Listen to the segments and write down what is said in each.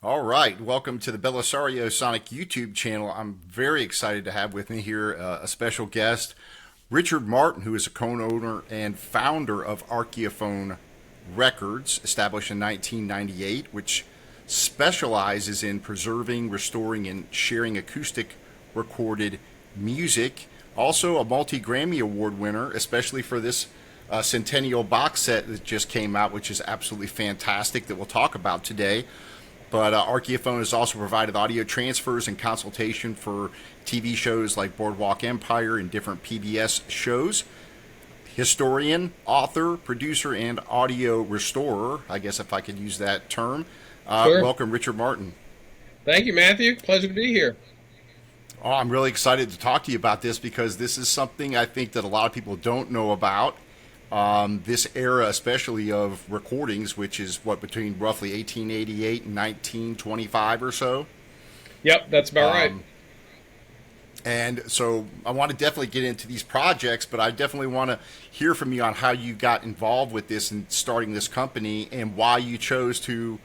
All right, welcome to the Belisario Sonic YouTube channel. I'm very excited to have with me here a special guest, Richard Martin, who is a co-owner and founder of Archeophone Records, established in 1998, which specializes in preserving, restoring, and sharing acoustic recorded music. Also, a multi-Grammy Award winner, especially for this Centennial box set that just came out, which is absolutely fantastic, that we'll talk about today. But Archeophone has also provided audio transfers and consultation for TV shows like Boardwalk Empire and different PBS shows. Historian, author, producer, and audio restorer, I guess if I could use that term. Sure. Welcome, Richard Martin. Thank you, Matthew. Pleasure to be here. Oh, I'm really excited to talk to you about this because this is something I think that a lot of people don't know about. This era, especially of recordings, which is what between roughly 1888 and 1925 or so. Yep, that's about right. And so I want to definitely get into these projects, but I definitely want to hear from you on how you got involved with this and starting this company and why you chose to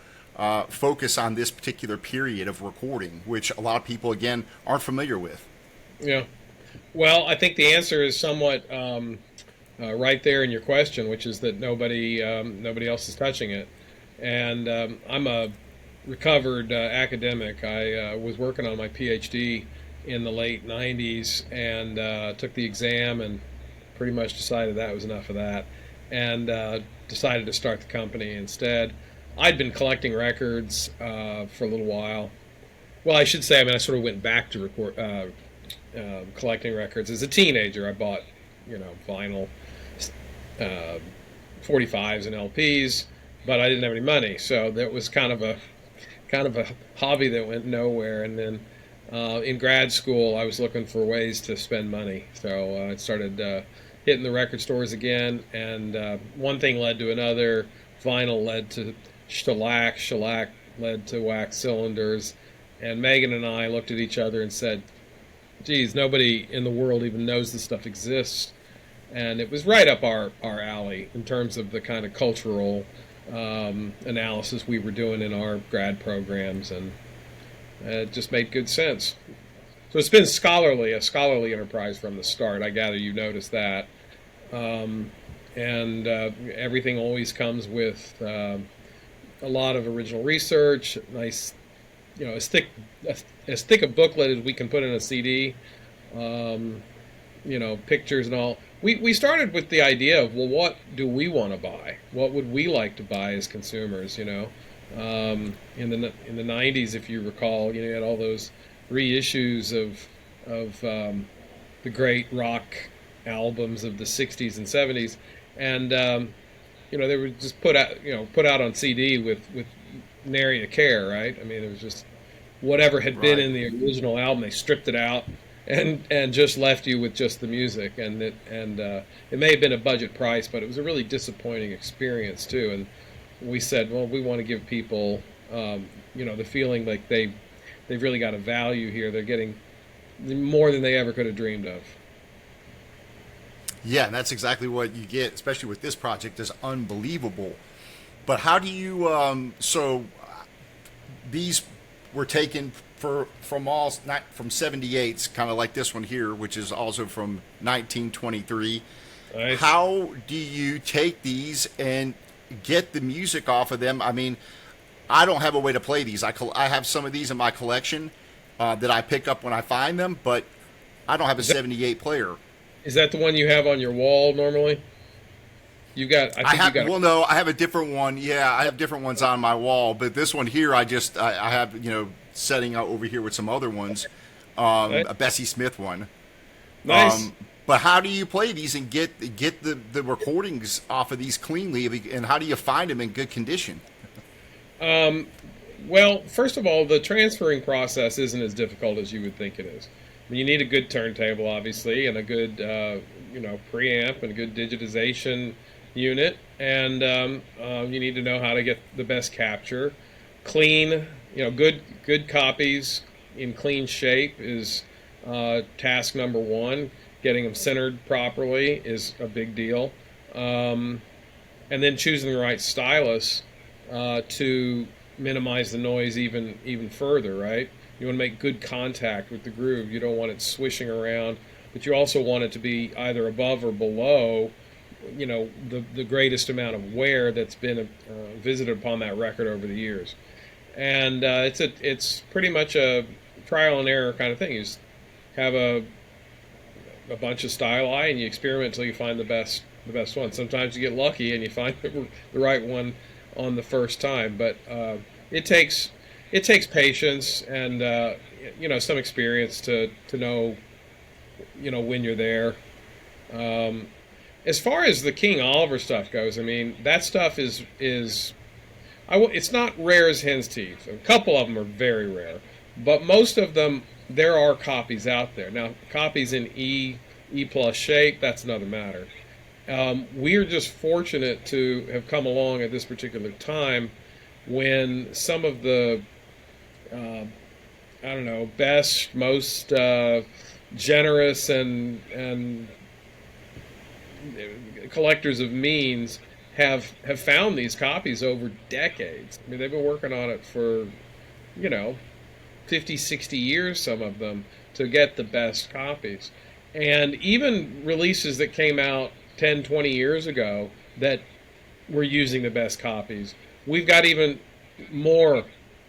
focus on this particular period of recording, which a lot of people, again, aren't familiar with. Yeah. Well, I think the answer is somewhat right there in your question, which is that nobody else is touching it. And I'm a recovered academic. I was working on my PhD in the late 90s and took the exam and pretty much decided that was enough of that and decided to start the company instead. I'd been collecting records for a little while. Well, I should say, I sort of went back to collecting records as a teenager. I bought, vinyl, uh, 45s and LPs, but I didn't have any money, so that was kind of a hobby that went nowhere. And then in grad school, I was looking for ways to spend money, so I started hitting the record stores again, and one thing led to another. Vinyl led to shellac led to wax cylinders, and Megan and I looked at each other and said, geez, nobody in the world even knows this stuff exists. And it was right up our alley in terms of the kind of cultural analysis we were doing in our grad programs, and it just made good sense. So it's been a scholarly enterprise from the start. I gather you noticed that. And everything always comes with a lot of original research, nice, as thick a booklet as we can put in a CD, pictures and all. We started with the idea of, well, what do we want to buy? What would we like to buy as consumers? In the 90s, if you recall, you had all those reissues of the great rock albums of the 60s and 70s, and they were just put out on CD with nary a care, right? It was just whatever had been Right. in the original album, they stripped it out and just left you with just the music, and it may have been a budget price, but it was a really disappointing experience too. And we said, well, we want to give people the feeling like they've really got a value here. They're getting more than they ever could have dreamed of. Yeah, and that's exactly what you get, especially with this project, is unbelievable. But how do you, these were taken from 78s, kind of like this one here, which is also from 1923. Nice. How do you take these and get the music off of them? I don't have a way to play these. I have some of these in my collection that I pick up when I find them, but I don't have a Is that 78 player. is that the one you have on your wall normally? I I think you have got well, no, I have a different one. Yeah, I have different ones on my wall, but this one here, I have setting out over here with some other ones, a a Bessie Smith one. nice. But how do you play these and get the recordings off of these cleanly, and how do you find them in good condition? Um, well, first of all, the transferring process isn't as difficult as you would think it is. You need a good turntable, obviously, and a good, preamp and a good digitization unit, and you need to know how to get the best capture. Clean, good copies in clean shape is task number one. Getting them centered properly is a big deal, and then choosing the right stylus to minimize the noise even further, right? You want to make good contact with the groove. You don't want it swishing around, but you also want it to be either above or below, the greatest amount of wear that's been visited upon that record over the years. And it's pretty much a trial and error kind of thing. You just have a bunch of styli and you experiment until you find the best one. Sometimes you get lucky and you find the right one on the first time, but it takes patience and some experience to know when you're there. As far as the King Oliver stuff goes, I mean, that stuff is it's not rare as hen's teeth. A couple of them are very rare, but most of them, there are copies out there. Now, copies in E plus shape, that's another matter. We're just fortunate to have come along at this particular time when some of the best, most generous and collectors of means have found these copies over decades. I mean, they've been working on it for 50, 60 years, some of them, to get the best copies. And even releases that came out 10, 20 years ago that were using the best copies, we've got even more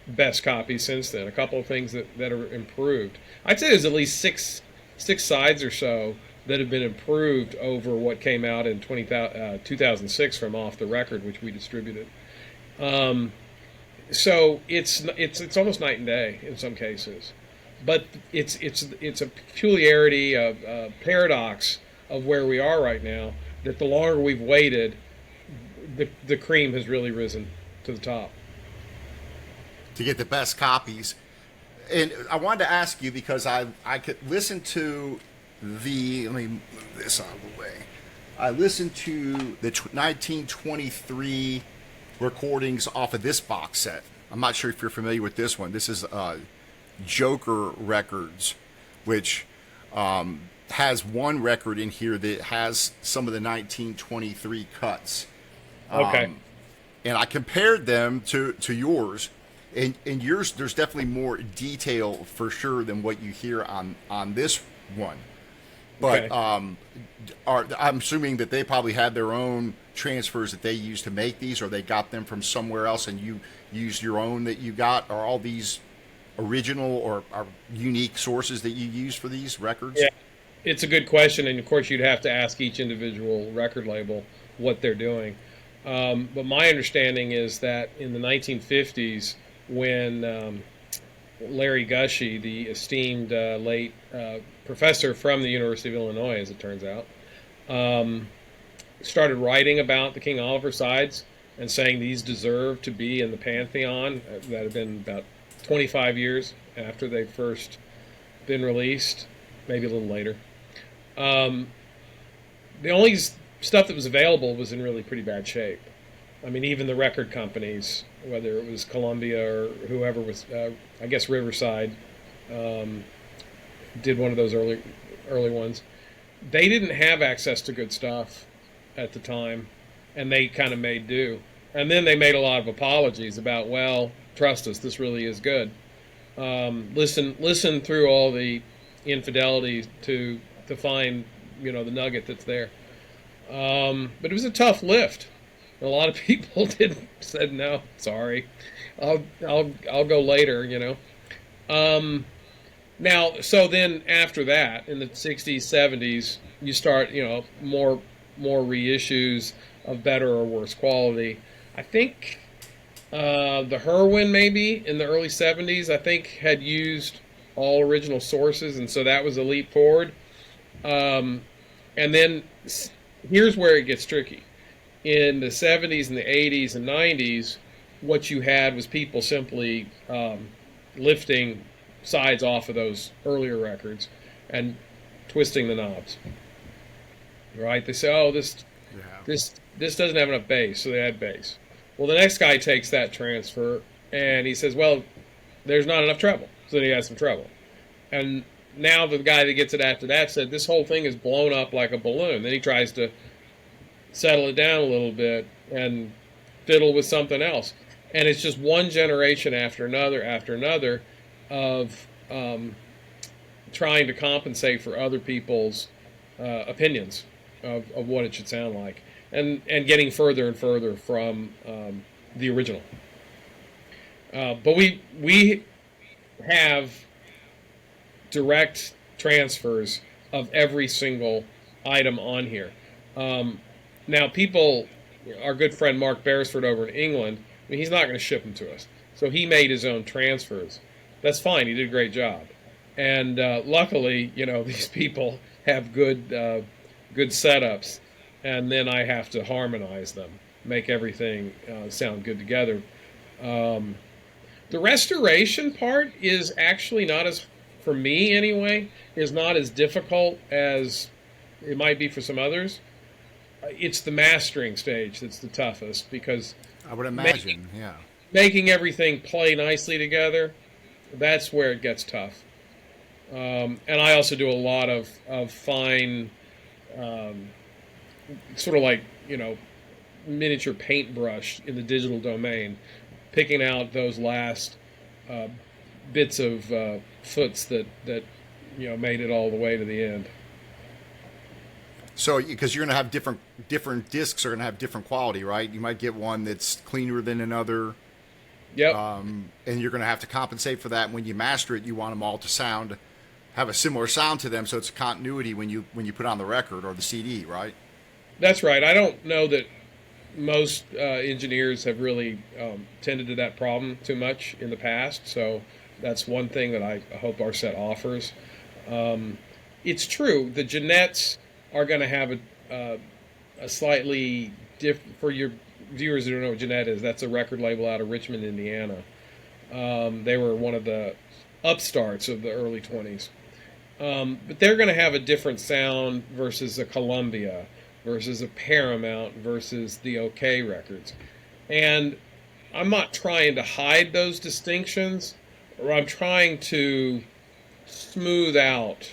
best copies since then. A couple of things that are improved. I'd say there's at least six sides or so that have been improved over what came out in 2006 from Off the Record, which we distributed. So it's almost night and day in some cases, but it's a peculiarity of paradox of where we are right now, that the longer we've waited, the cream has really risen to the top. To get the best copies. And I wanted to ask you, because I could listen to let me move this out of the way. I listened to the 1923 recordings off of this box set. I'm not sure if you're familiar with this one. This is Joker Records, which has one record in here that has some of the 1923 cuts. Okay. And I compared them to yours. And yours, there's definitely more detail for sure than what you hear on this one. But Okay. I'm assuming that they probably had their own transfers that they used to make these, or they got them from somewhere else and you used your own that you got. Are all these original or are unique sources that you use for these records? Yeah, it's a good question, and of course you'd have to ask each individual record label what they're doing. But my understanding is that in the 1950s, when Larry Gushee, the esteemed late professor from the University of Illinois, as it turns out, started writing about the King Oliver sides and saying these deserve to be in the pantheon. That had been about 25 years after they first been released, maybe a little later. The only stuff that was available was in really pretty bad shape. I mean, even the record companies, whether it was Columbia or whoever was, I guess Riverside did one of those early ones. They didn't have access to good stuff at the time, and they kind of made do. And then they made a lot of apologies about, well, trust us, this really is good. Listen through all the infidelities to find the nugget that's there. But it was a tough lift. A lot of people said no, sorry, I'll go later. Now, so then after that, in the 60s, 70s, you start more reissues of better or worse quality. I think the Herwin, maybe in the early 70s, I think had used all original sources, and so that was a leap forward. And then here's where it gets tricky. In the 70s and the 80s and 90s, what you had was people simply lifting sides off of those earlier records and twisting the knobs. Right? They say, "Oh, this doesn't have enough bass," so they add bass. Well, the next guy takes that transfer and he says, "Well, there's not enough treble," so then he has some treble. And now the guy that gets it after that said, "This whole thing is blown up like a balloon." Then he tries to settle it down a little bit and fiddle with something else. and it's just one generation after another of trying to compensate for other people's opinions of what it should sound like, and getting further and further from the original. But we have direct transfers of every single item on here. Now, people, our good friend Mark Beresford over in England, I mean, he's not going to ship them to us. So he made his own transfers. That's fine. He did a great job. And luckily, these people have good setups. And then I have to harmonize them, make everything sound good together. The restoration part is actually not as, for me anyway, is not as difficult as it might be for some others. It's the mastering stage that's the toughest, because I would imagine, making everything play nicely together, that's where it gets tough. And I also do a lot of fine, sort of like, miniature paintbrush in the digital domain, picking out those last bits of foots that made it all the way to the end. So, because you're going to have different discs are going to have different quality, right? You might get one that's cleaner than another. Yep. And you're going to have to compensate for that. And when you master it, you want them all to have a similar sound to them, so it's a continuity when you put on the record or the CD, right? That's right. I don't know that most engineers have really tended to that problem too much in the past. So that's one thing that I hope our set offers. It's true. The Jeanettes are going to have a slightly different, for your viewers who don't know what Jeanette is, that's a record label out of Richmond, Indiana. They were one of the upstarts of the early 20s. But they're going to have a different sound versus a Columbia, versus a Paramount, versus the OK Records. And I'm not trying to hide those distinctions, or I'm trying to smooth out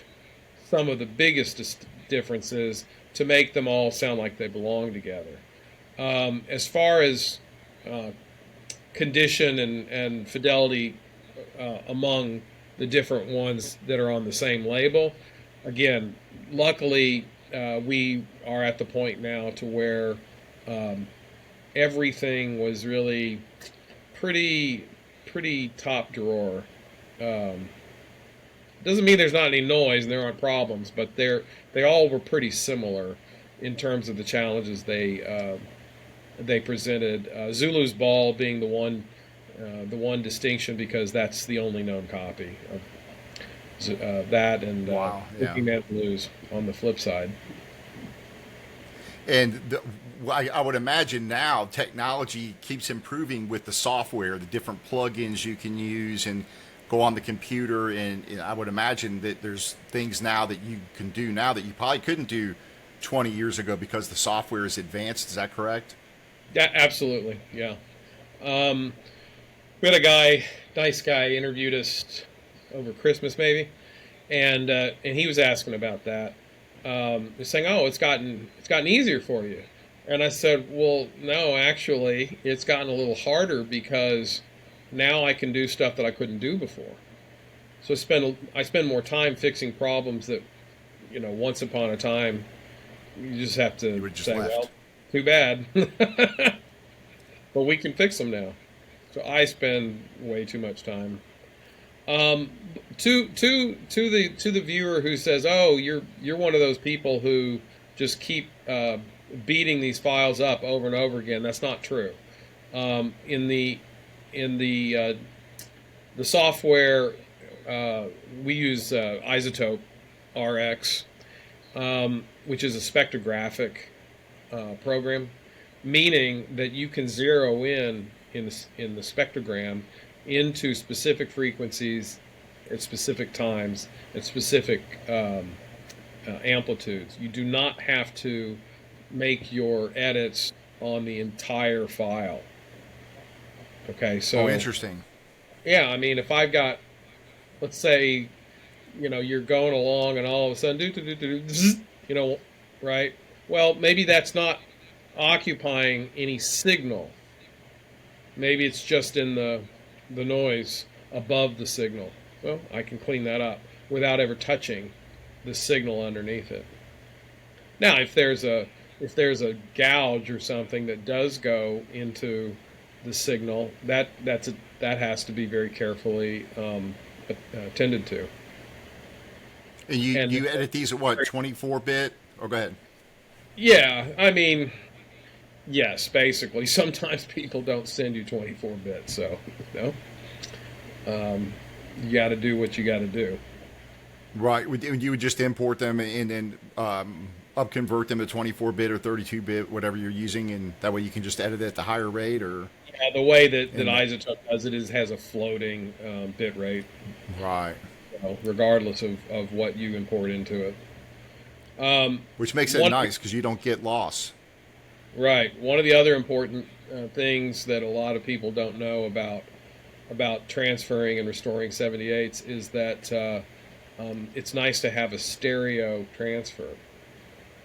some of the biggest differences to make them all sound like they belong together. As far as condition and fidelity among the different ones that are on the same label, again, luckily we are at the point now to where everything was really pretty top drawer. Doesn't mean there's not any noise and there aren't problems, but they all were pretty similar in terms of the challenges they presented. Zulu's Ball being the one distinction, because that's the only known copy of that, and Wow, yeah. Man Blues on the flip side. And I would imagine now technology keeps improving with the software, the different plugins you can use and go on the computer, and I would imagine that there's things now that you can do now that you probably couldn't do 20 years ago because the software is advanced. Is that correct? Yeah, absolutely. Yeah. We had a nice guy, interviewed us over Christmas maybe, and he was asking about that. He's saying, "Oh, it's gotten easier for you," and I said, "Well, no, actually, it's gotten a little harder because now I can do stuff that I couldn't do before. So I spend more time fixing problems that, once upon a time, you just have to say, well, too bad, but we can fix them now." So I spend way too much time. To the viewer who says, "Oh, you're one of those people who just keep beating these files up over and over again," that's not true. In the software, we use Isotope RX, which is a spectrographic program, meaning that you can zero in the spectrogram into specific frequencies at specific times at specific amplitudes. You do not have to make your edits on the entire file. Okay, so... Oh, interesting. Yeah, I mean, if I've got, let's say, you're going along and all of a sudden, right? Well, maybe that's not occupying any signal. Maybe it's just in the noise above the signal. Well, I can clean that up without ever touching the signal underneath it. Now, if there's a gouge or something that does go into the signal, that has to be very carefully attended to. And you And you edit these at what, 24-bit? Or go ahead. yeah, I mean, yes, basically. Sometimes people don't send you 24 bits, so you got to do what you got to do. Right. You would just import them and then upconvert them to 24-bit or 32-bit, whatever you're using, and that way you can just edit it at the higher rate, or. Yeah, the way that And Isotope does it is has a floating bit rate, right. regardless of what you import into it. Um, Which makes it one nice because you don't get loss. Right. One of the other important things that a lot of people don't know about transferring and restoring 78s is that it's nice to have a stereo transfer.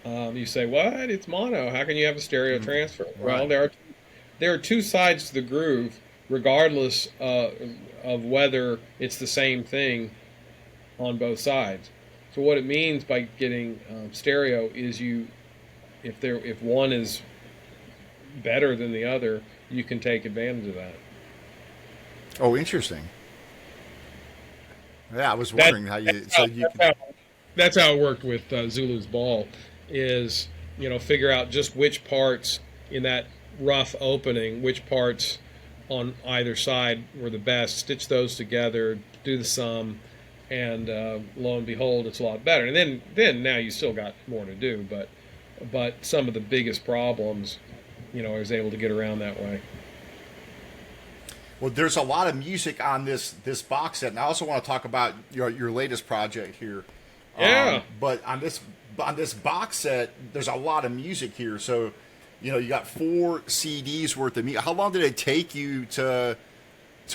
You say, "What? It's mono. How can you have a stereo transfer?" Well, Right. there are two sides to the groove, regardless of whether it's the same thing on both sides. So what it means by getting stereo is if one is better than the other, you can take advantage of that. Oh, interesting. Yeah, I was That wondering how you. that's So how you that's could. how, that's how it worked with Zulu's ball. Is figure out just which parts in that rough opening, which parts on either side were the best. Stitch those together, do the sum, and lo and behold, it's a lot better. And then now you still got more to do, but some of the biggest problems, I was able to get around that way. Well, there's a lot of music on this box set, and I also want to talk about your latest project here. Yeah. But on this box set, there's a lot of music here. So, you got 4 CDs worth of music. How long did it take you to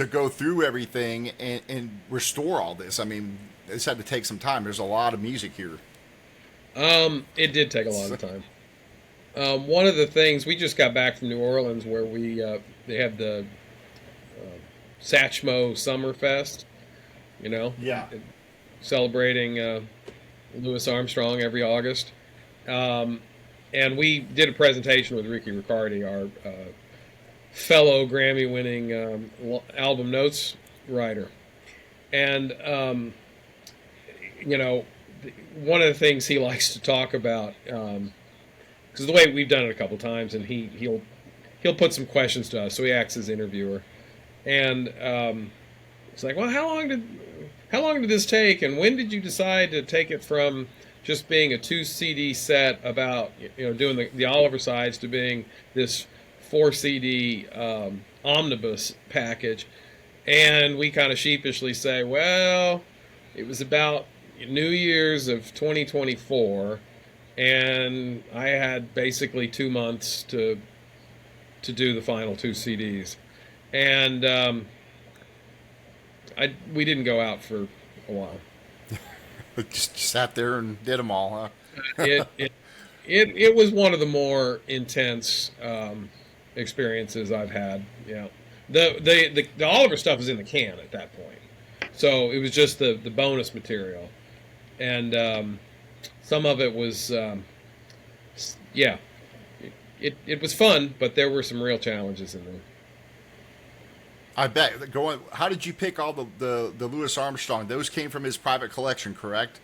go through everything and restore all this? I mean, this had to take some time. There's a lot of music here. It did take a lot of time. One of the things we just got back from New Orleans, where they have the Satchmo Summerfest, you know, Yeah. celebrating Louis Armstrong every August. And we did a presentation with Ricky Riccardi, our fellow Grammy-winning album notes writer. And, one of the things he likes to talk about, because the way we've done it a couple times, and he'll put some questions to us, so he acts as interviewer. And it's like, well, how long did this take, and when did you decide to take it from just being a 2 CD set about doing the Oliver sides to being this 4 CD omnibus package? And we kind of sheepishly say, well, it was about New Year's of 2024, and I had basically 2 months to do the final 2 CDs. And we didn't go out for a while. Just sat there and did them all, huh? It was one of the more intense experiences I've had. Yeah, the Oliver stuff was in the can at that point, so it was just the bonus material, and some of it was yeah, it was fun, but there were some real challenges in there. I bet. How did you pick all the Louis Armstrong? Those came from his private collection, correct?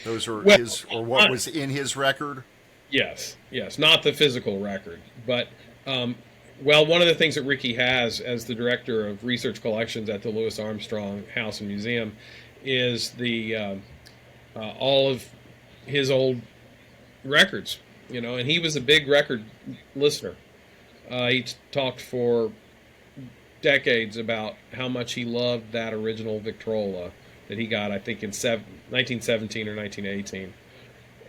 Those are Well, his, or what was in his record? yes, not the physical record, but well, one of the things that Ricky has as the director of research collections at the Louis Armstrong House and Museum is the all of his old records, and he was a big record listener. He talked for decades about how much he loved that original Victrola that he got, I think, in 1917 or 1918.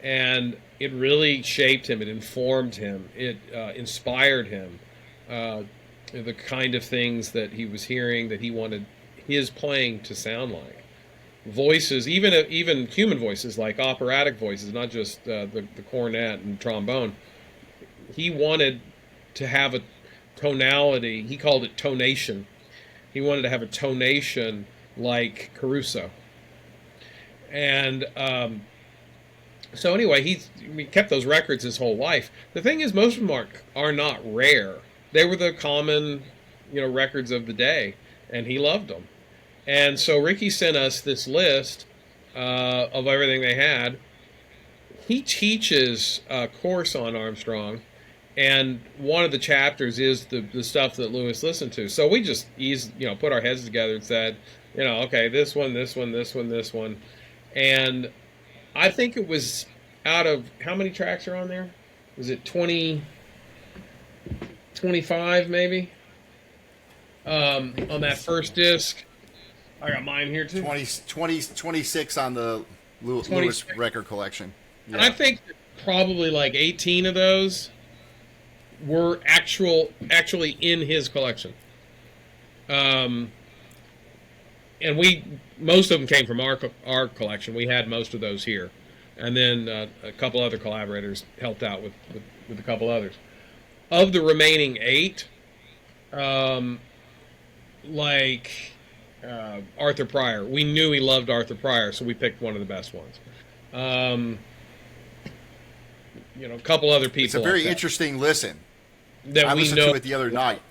And it really shaped him. It informed him. It inspired him. The kind of things that he was hearing that he wanted his playing to sound like. Voices, even human voices, like operatic voices, not just the cornet and trombone. He wanted to have tonality. He called it tonation. He wanted to have a tonation like Caruso. And so anyway, he kept those records his whole life. The thing is, most of them are not rare. They were the common, records of the day, and he loved them. And so Ricky sent us this list of everything they had. He teaches a course on Armstrong, and one of the chapters is the stuff that Lewis listened to. So we just put our heads together and said, okay, this one, this one, this one, this one. And I think it was out of, how many tracks are on there? Was it 20, 25 maybe? On that first disc. I got mine here too. 26 on the Lewis record collection. Yeah. And I think probably like 18 of those were actually in his collection. And most of them came from our collection. We had most of those here. And then a couple other collaborators helped out with a couple others. Of the remaining 8, Arthur Pryor. We knew he loved Arthur Pryor, so we picked one of the best ones. A couple other people. It's a very interesting listen. I listened to it the other night.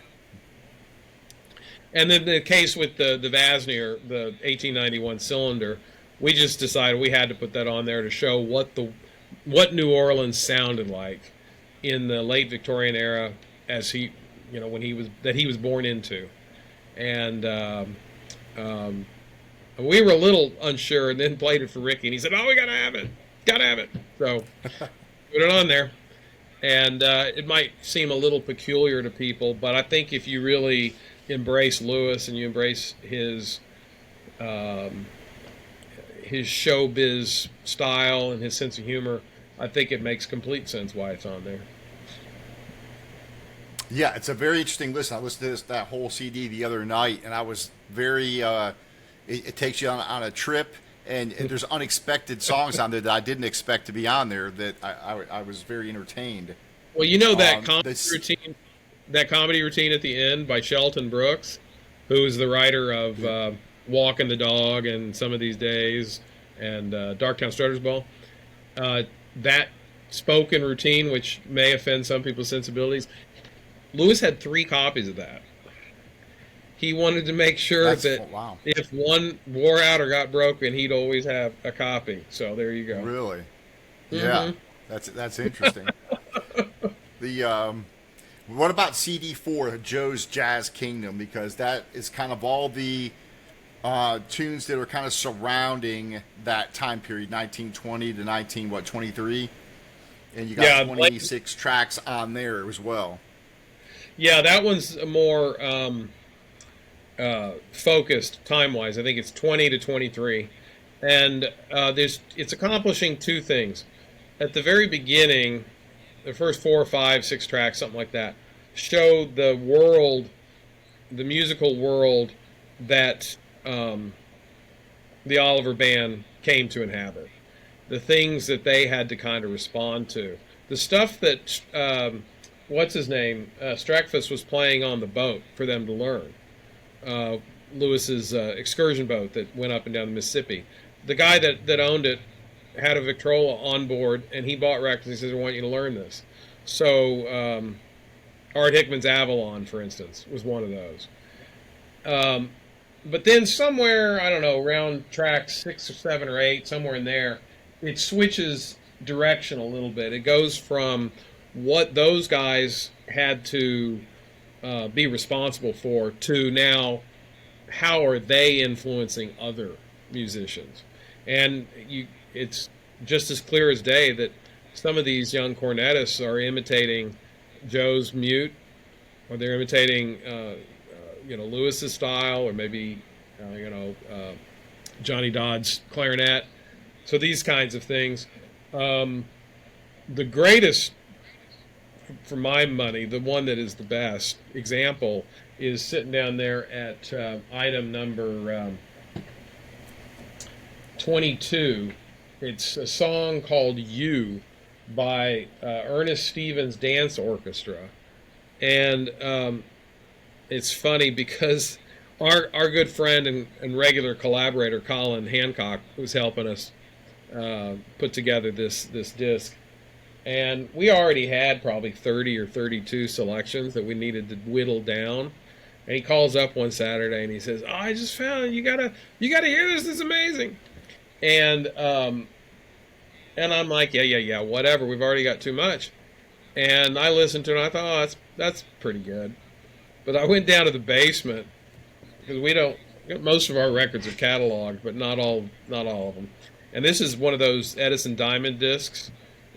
And then the case with the Vasnier, the 1891 cylinder, we just decided we had to put that on there to show what New Orleans sounded like in the late Victorian era, as he was born into, and we were a little unsure, and then played it for Ricky, and he said, "Oh, we gotta have it." So put it on there, and it might seem a little peculiar to people, but I think if you really embrace Lewis and you embrace his showbiz style and his sense of humor, I think it makes complete sense why it's on there. Yeah, it's a very interesting listen. I listened to that whole CD the other night, and I was very. It takes you on a trip, and there's unexpected songs on there that I didn't expect to be on there. That I was very entertained. Well, that comedy routine at the end by Shelton Brooks, who's the writer of Walking the Dog and Some of These Days and Darktown Strutter's Ball. That spoken routine, which may offend some people's sensibilities, Lewis had 3 copies of that. He wanted to make sure that if one wore out or got broken, he'd always have a copy. So there you go. Really? Yeah, that's interesting. What about CD4, Joe's Jazz Kingdom? Because that is kind of all the tunes that are kind of surrounding that time period, 1920 to 23, and you got 26 tracks on there as well. Yeah, that one's more focused time-wise. I think it's 20 to 23, and it's accomplishing 2 things. At the very beginning, the first 4 or 5, 6 tracks, something like that, show the world, the musical world that the Oliver Band came to inhabit, the things that they had to kind of respond to, the stuff that what's his name, Streckfus was playing on the boat for them to learn. Lewis's excursion boat that went up and down the Mississippi. The guy that owned it had a Victrola on board, and he bought records. He says, "I want you to learn this." So Art Hickman's Avalon, for instance, was one of those. But then somewhere, I don't know, around track 6 or 7 or 8, somewhere in there, it switches direction a little bit. It goes from what those guys had to be responsible for to now how are they influencing other musicians. And it's just as clear as day that some of these young cornetists are imitating Joe's mute, or they're imitating Lewis's style, or maybe Johnny Dodd's clarinet. So these kinds of things. The greatest, for my money, the one that is the best example is sitting down there at item number 22. It's a song called "You" by Ernest Stevens Dance Orchestra, And it's funny because our good friend and regular collaborator Colin Hancock was helping us put together this disc, and we already had probably 30 or 32 selections that we needed to whittle down. And he calls up one Saturday and he says, "Oh, I just found it. You gotta hear this. This is amazing." And I'm like, yeah, whatever. We've already got too much. And I listened to it and I thought, oh, that's pretty good. But I went down to the basement because we don't. Most of our records are cataloged, but not all of them. And this is one of those Edison Diamond discs.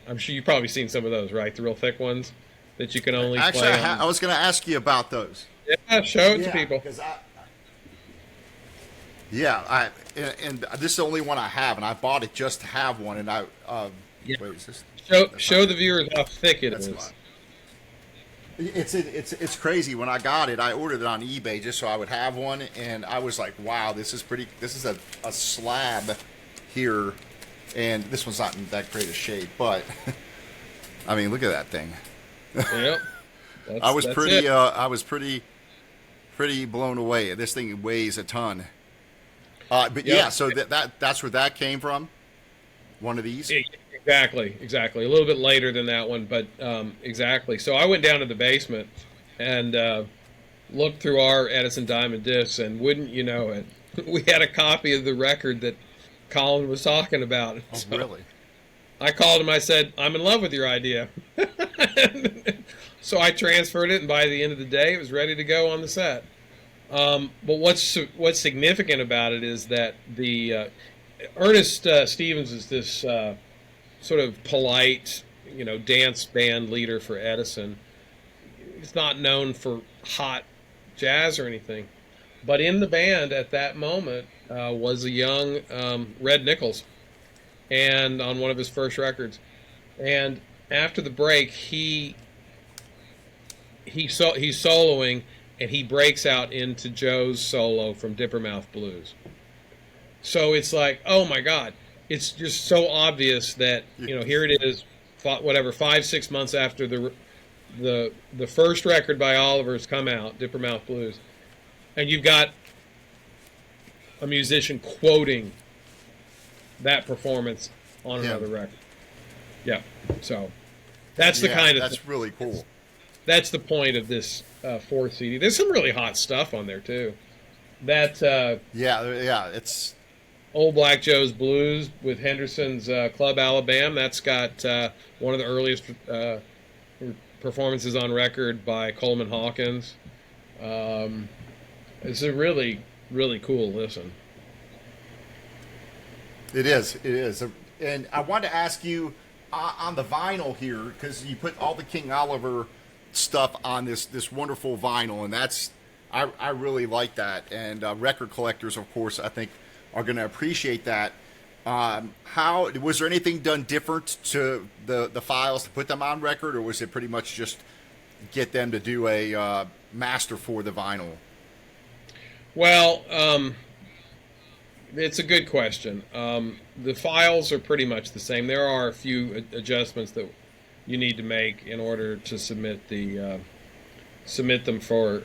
I'm sure you've probably seen some of those, right? The real thick ones that you can only Actually, play on. I was going to ask you about those. Yeah, show it to people. And this is the only one I have, and I bought it just to have one. And Yeah. wait, is this? Show the viewers how thick it is. It's crazy. When I got it, I ordered it on eBay just so I would have one, and I was like, wow, this is pretty. This is a slab here, and this one's not in that great a shape, but I mean, look at that thing. Yep. I was pretty blown away. This thing weighs a ton. But yeah, so that's where that came from. One of these. Exactly. A little bit later than that one, but exactly. So I went down to the basement and looked through our Edison Diamond discs, and wouldn't you know it, we had a copy of the record that Colin was talking about. Oh, so really? I called him. I said, "I'm in love with your idea." So I transferred it, and by the end of the day, it was ready to go on the set. But what's significant about it is that the Ernest Stevens is this sort of polite, dance band leader for Edison. He's not known for hot jazz or anything, but in the band at that moment was a young Red Nichols, and on one of his first records. And after the break, he's soloing, and he breaks out into Joe's solo from Dippermouth Blues. So it's like, oh my God, it's just so obvious that here it is, 5-6 months after the first record by Oliver's come out, Dippermouth Blues, and you've got a musician quoting that performance on another record. Yeah, so that's the kind of that's really cool. That's the point of this fourth CD. There's some really hot stuff on there too. That it's Old Black Joe's Blues with Henderson's Club Alabama. That's got one of the earliest performances on record by Coleman Hawkins. It's a really, really cool listen. It is. And I wanted to ask you on the vinyl here, because you put all the King Oliver stuff on this wonderful vinyl, and I really like that. And record collectors, of course, I think are going to appreciate that. How was there anything done different to the files to put them on record, or was it pretty much just get them to do a master for the vinyl? Well, it's a good question. The files are pretty much the same. There are a few adjustments that you need to make in order to submit them for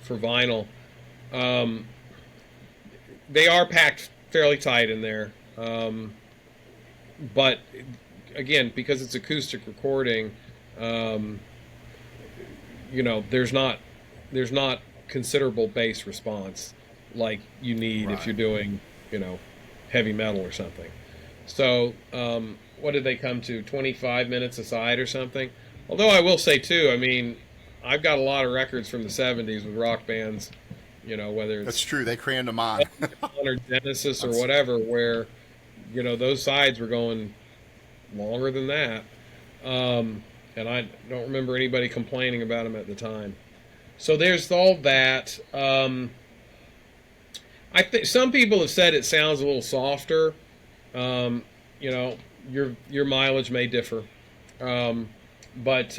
vinyl. They are packed fairly tight in there, but again, because it's acoustic recording, there's not considerable bass response like you need if you're doing heavy metal or something. So what did they come to, 25 minutes a side or something? Although I will say too, I mean, I've got a lot of records from the 70s with rock bands, whether it's that's true, they crammed them on or Genesis or whatever, where those sides were going longer than that, and I don't remember anybody complaining about them at the time. So there's all that. I think some people have said it sounds a little softer. Your mileage may differ, but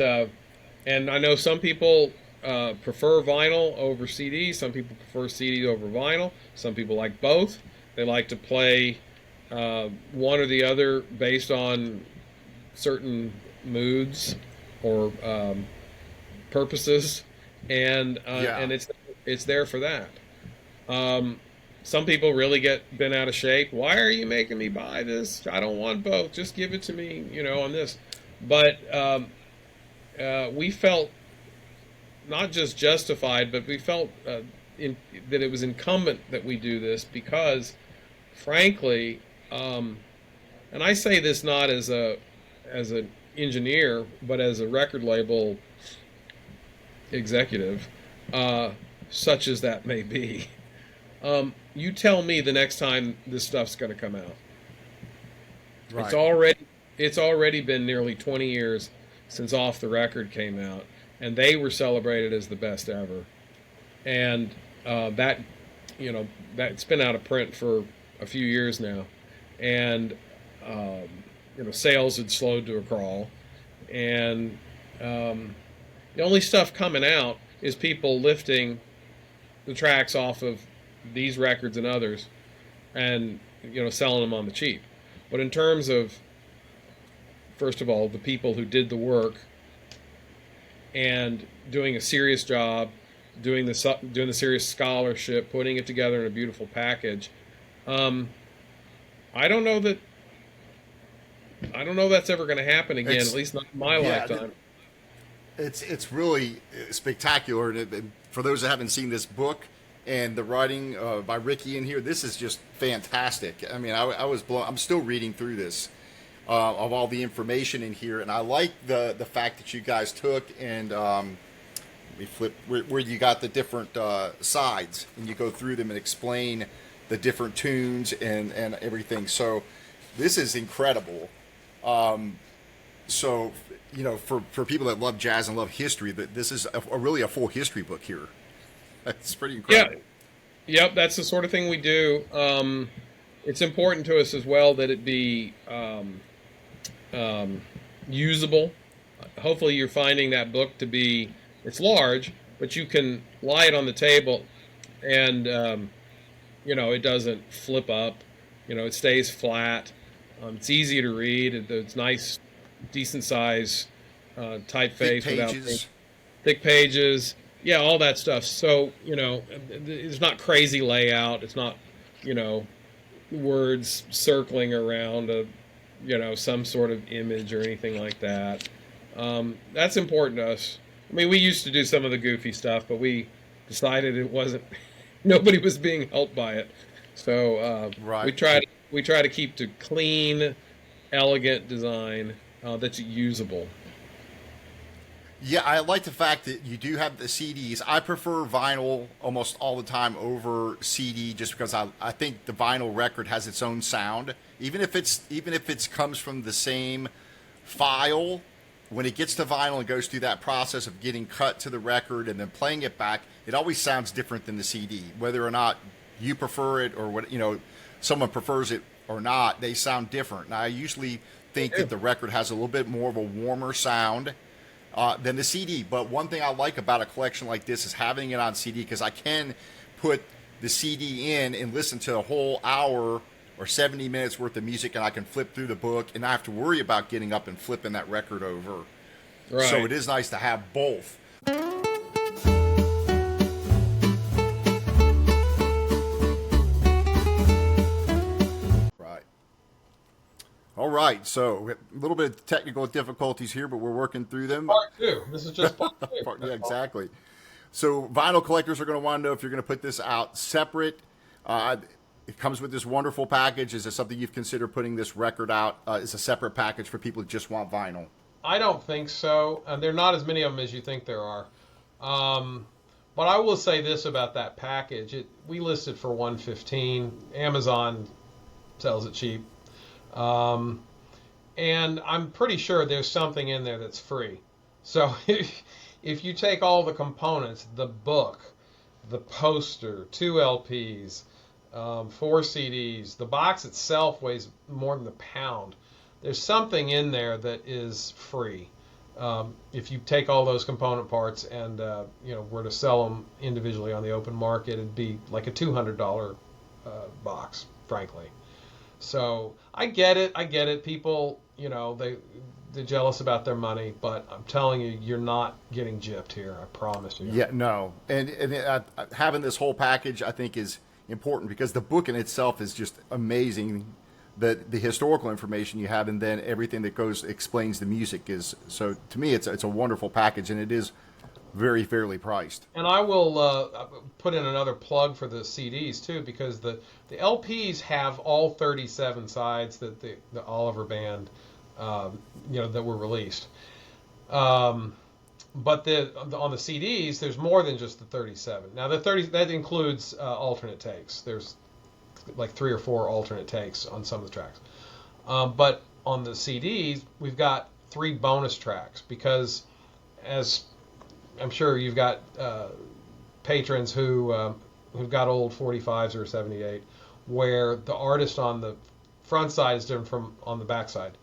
and I know some people prefer vinyl over CD. Some people prefer CD over vinyl. Some people like both. They like to play one or the other based on certain moods or purposes, and Yeah. it's there for that. Some people really get bent out of shape. Why are you making me buy this? I don't want both. Just give it to me, on this. But we felt not just justified, but we felt that it was incumbent that we do this because, frankly, and I say this not as an engineer, but as a record label executive, such as that may be. You tell me the next time this stuff's going to come out. Right. It's already been nearly 20 years since Off the Record came out, and they were celebrated as the best ever. And that's been out of print for a few years now, and sales had slowed to a crawl, and the only stuff coming out is people lifting the tracks off of these records and others, and selling them on the cheap. But in terms of, first of all, the people who did the work and doing a serious job, doing the serious scholarship, putting it together in a beautiful package, I don't know that's ever going to happen again. At least not in my lifetime. It's really spectacular. And for those that haven't seen this book and the writing by Ricky in here, this is just fantastic. I mean, I was blown. I'm still reading through this of all the information in here, and I like the fact that you guys took and we flip where you got the different sides and you go through them and explain the different tunes and everything. So this is incredible. So, for people that love jazz and love history, this is really a full history book here. That's pretty incredible. Yeah. Yep, that's the sort of thing we do. It's important to us as well that it be usable. Hopefully you're finding that book to be, it's large, but you can lie it on the table and, it doesn't flip up. It stays flat. It's easy to read. It's nice, decent size typeface without thick pages. Yeah, all that stuff. So, it's not crazy layout. It's not, words circling around some sort of image or anything like that. That's important to us. I mean, we used to do some of the goofy stuff, but we decided it wasn't, nobody was being helped by it. So right. we try to keep to clean, elegant design that's usable. Yeah, I like the fact that you do have the CDs. I prefer vinyl almost all the time over CD, just because I think the vinyl record has its own sound. Even if it comes from the same file, when it gets to vinyl and goes through that process of getting cut to the record and then playing it back, it always sounds different than the CD. Whether or not you prefer it or someone prefers it or not, they sound different. And I usually think that the record has a little bit more of a warmer sound than the CD. But one thing I like about a collection like this is having it on CD, because I can put the CD in and listen to a whole hour or 70 minutes worth of music, and I can flip through the book and not have to worry about getting up and flipping that record over. Right. So it is nice to have both. All right, so a little bit of technical difficulties here, but we're working through them. Part two. This is just part two. Yeah, exactly. So vinyl collectors are going to want to know if you're going to put this out separate. It comes with this wonderful package. Is it something you've considered putting this record out as a separate package for people who just want vinyl? I don't think so. There are not as many of them as you think there are. But I will say this about that package. We listed for $115. Amazon sells it cheap. And I'm pretty sure there's something in there that's free. So if you take all the components, the book, the poster, 2 LPs, 4 CDs, the box itself weighs more than a pound. There's something in there that is free. If you take all those component parts and were to sell them individually on the open market, it'd be like a $200 box, frankly. So I get it. People, they're jealous about their money, but I'm telling you, you're not getting gypped here. I promise you. Yeah, no, and having this whole package, I think, is important because the book in itself is just amazing. The historical information you have, and then everything that goes explains the music is, so to me, it's a wonderful package, and it is very fairly priced. And I will put in another plug for the CDs too, because the LPs have all 37 sides that the Oliver Band, that were released. But on the CDs, there's more than just the 37. Now that includes alternate takes. There's like 3 or 4 alternate takes on some of the tracks. But on the CDs, we've got 3 bonus tracks because, as I'm sure you've got patrons who've got old 45s or 78, where the artist on the front side is different from on the back side,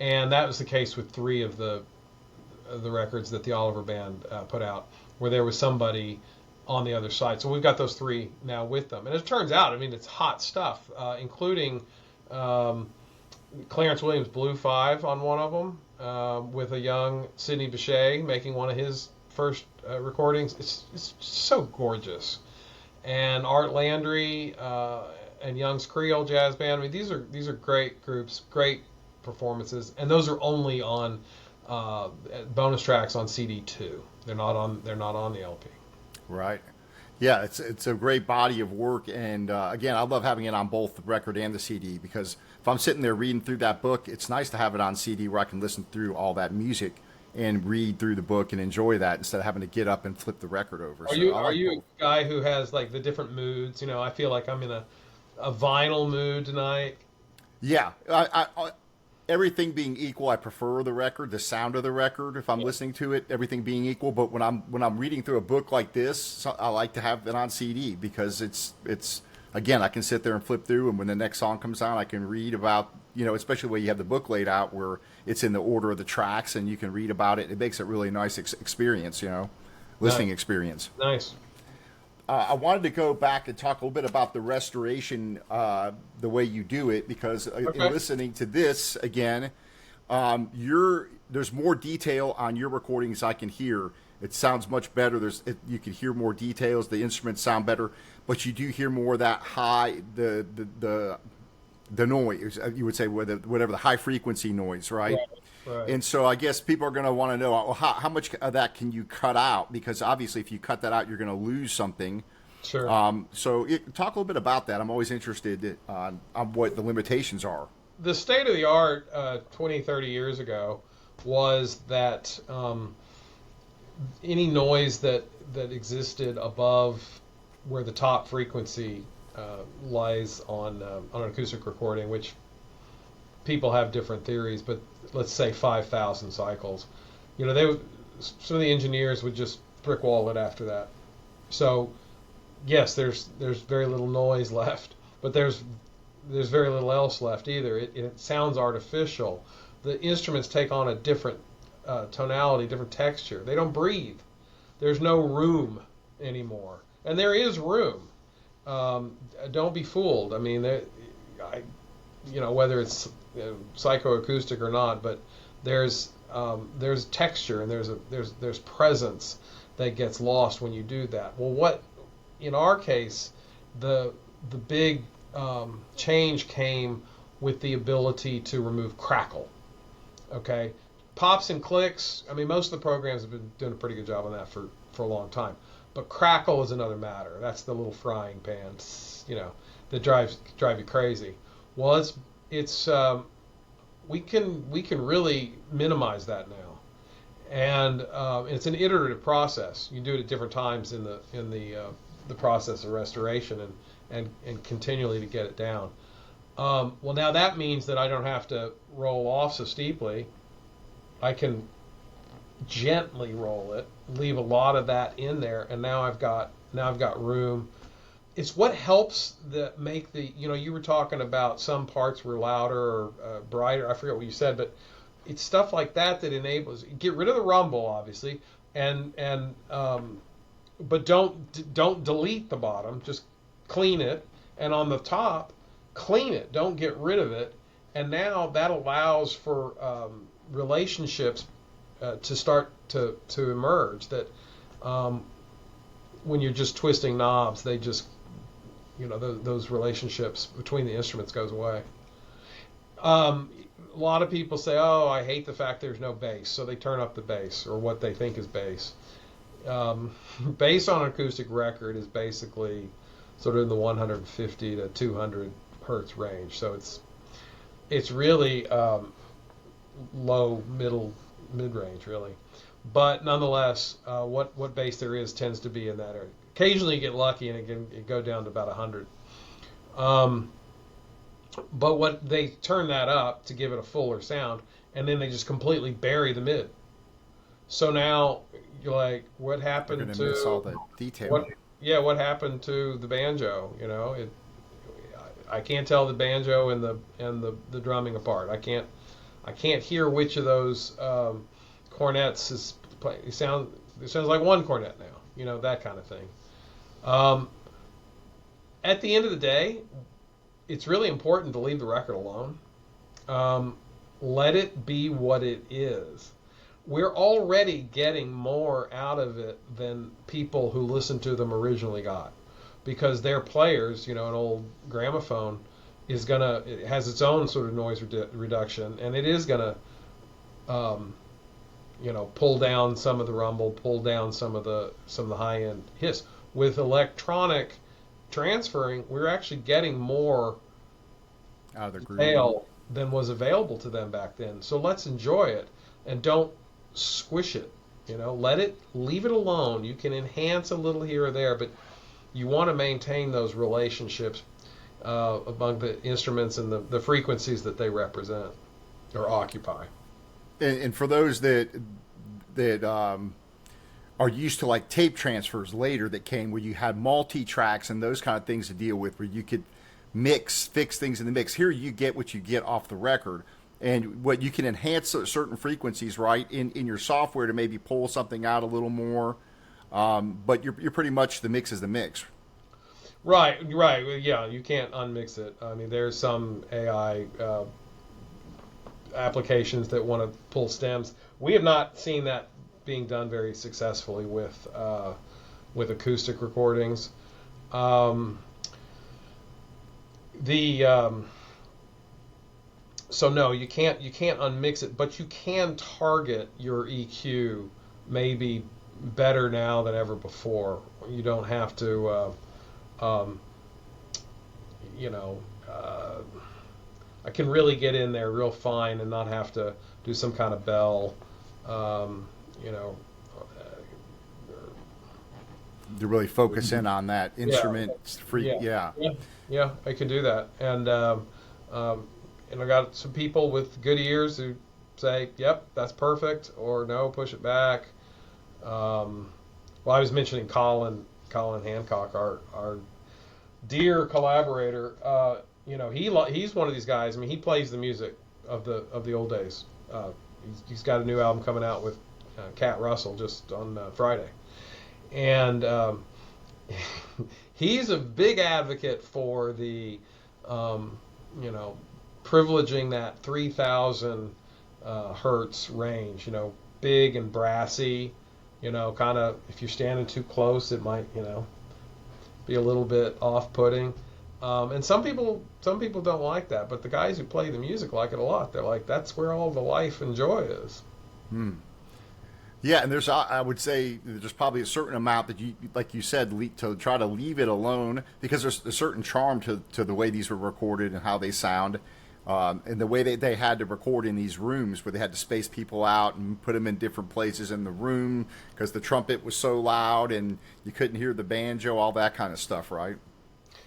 and that was the case with 3 of the records that the Oliver Band put out, where there was somebody on the other side. So we've got those 3 now with them, and it turns out, I mean, it's hot stuff, including Clarence Williams' Blue 5 on one of them, with a young Sidney Bechet making one of his first recordings. It's so gorgeous, and Art Landry and Young's Creole Jazz Band. I mean, these are great groups, great performances, and those are only on bonus tracks on CD2. They're not on the LP. Right. Yeah, it's a great body of work, and again, I love having it on both the record and the CD, because if I'm sitting there reading through that book, it's nice to have it on CD where I can listen through all that music and read through the book and enjoy that instead of having to get up and flip the record over. Are you a guy who has like the different moods? I feel like I'm in a vinyl mood tonight. Yeah, everything being equal, I prefer the record, the sound of the record. If I'm listening to it, everything being equal. But when I'm reading through a book like this, I like to have it on CD because it's again, I can sit there and flip through, and when the next song comes on, I can read about, especially the way you have the book laid out where it's in the order of the tracks, and you can read about it. It makes it really nice experience, listening experience. Nice. I wanted to go back and talk a little bit about the restoration, the way you do it, because in listening to this again, there's more detail on your recordings I can hear. It sounds much better. You can hear more details. The instruments sound better, but you do hear more of that high, the noise. You would say whatever the high frequency noise, right? Right. And so I guess people are going to want to know, well, how much of that can you cut out? Because obviously, if you cut that out, you're going to lose something. Sure. So talk a little bit about that. I'm always interested on what the limitations are. The state of the art 20, 30 years ago was that any noise that existed above where the top frequency lies on an acoustic recording, which people have different theories, but let's say 5,000 cycles. Some of the engineers would just brick wall it after that. So yes, there's very little noise left, but there's very little else left either. It sounds artificial. The instruments take on a different tonality, different texture. They don't breathe. There's no room anymore, and there is room. Don't be fooled. I mean, whether it's psychoacoustic or not, but there's texture and there's presence that gets lost when you do that. Well, what in our case, the big change came with the ability to remove crackle. Okay, pops and clicks. I mean, most of the programs have been doing a pretty good job on that for a long time. But crackle is another matter. That's the little frying pan, that drive you crazy. Well, it's we can really minimize that now, and it's an iterative process. You do it at different times in the process of restoration and continually to get it down. Well, now that means that I don't have to roll off so steeply. I can gently roll it, leave a lot of that in there, and now I've got room. It's what helps make the, you were talking about some parts were louder or brighter. I forget what you said, but it's stuff like that enables, get rid of the rumble, obviously, but don't delete the bottom, just clean it, and on the top, clean it, don't get rid of it, and now that allows for relationships to start to emerge that when you're just twisting knobs, they just, those relationships between the instruments goes away. A lot of people say, "Oh, I hate the fact there's no bass," so they turn up the bass or what they think is bass. Bass on an acoustic record is basically sort of in the 150 to 200 hertz range, so it's really low, mid range, really. But nonetheless, what bass there is tends to be in that area. Occasionally, you get lucky and it can go down to about 100. But what they turn that up to give it a fuller sound, and then they just completely bury the mid. So now you're like, what happened to miss all the detail? What happened to the banjo? I can't tell the banjo and the drumming apart. I can't hear which of those cornets is playing. It sounds like one cornet now. That kind of thing. At the end of the day, it's really important to leave the record alone. Let it be what it is. We're already getting more out of it than people who listened to them originally got, because their players, an old gramophone it has its own sort of noise reduction, and it is gonna pull down some of the rumble, pull down some of the high end hiss. With electronic transferring, we're actually getting more out of the groove detail than was available to them back then. So let's enjoy it and don't squish it. Leave it alone. You can enhance a little here or there, but you want to maintain those relationships among the instruments and the frequencies that they represent or occupy. And for those that are used to like tape transfers later that came where you had multi-tracks and those kind of things to deal with, where you could fix things in the mix. Here you get what you get off the record, and what you can enhance certain frequencies, right, in your software to maybe pull something out a little more. But you're pretty much, the mix is the mix. Right. Yeah, you can't unmix it. I mean, there's some AI applications that want to pull stems. We have not seen that being done very successfully with acoustic recordings. So no, you can't unmix it, but you can target your EQ maybe better now than ever before. You don't have to, I can really get in there real fine and not have to do some kind of bell, to really focus in on that instrument. Yeah, I can do that. And I got some people with good ears who say, "Yep, that's perfect," or "No, push it back." Well, I was mentioning Colin Hancock, our dear collaborator. He's one of these guys. I mean, he plays the music of the old days. He's got a new album coming out with Cat Russell just on Friday, and he's a big advocate for the privileging that 3,000 hertz range. Big and brassy. Kind of, if you're standing too close, it might be a little bit off-putting. And some people don't like that, but the guys who play the music like it a lot. They're like, that's where all the life and joy is. Yeah, and I would say there's probably a certain amount that you, like you said, to try to leave it alone, because there's a certain charm to the way these were recorded and how they sound, and the way they had to record in these rooms where they had to space people out and put them in different places in the room because the trumpet was so loud and you couldn't hear the banjo, all that kind of stuff, right?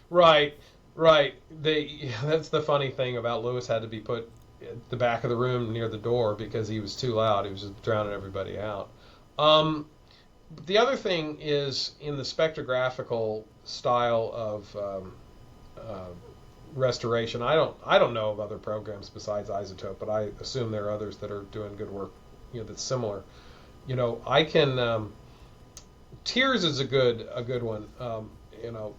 Right. That's the funny thing about Lewis had to be put at the back of the room near the door because he was too loud. He was just drowning everybody out. The other thing is, in the spectrographical style of restoration, I don't know of other programs besides Isotope, but I assume there are others that are doing good work, that's similar. I can Tears is a good one.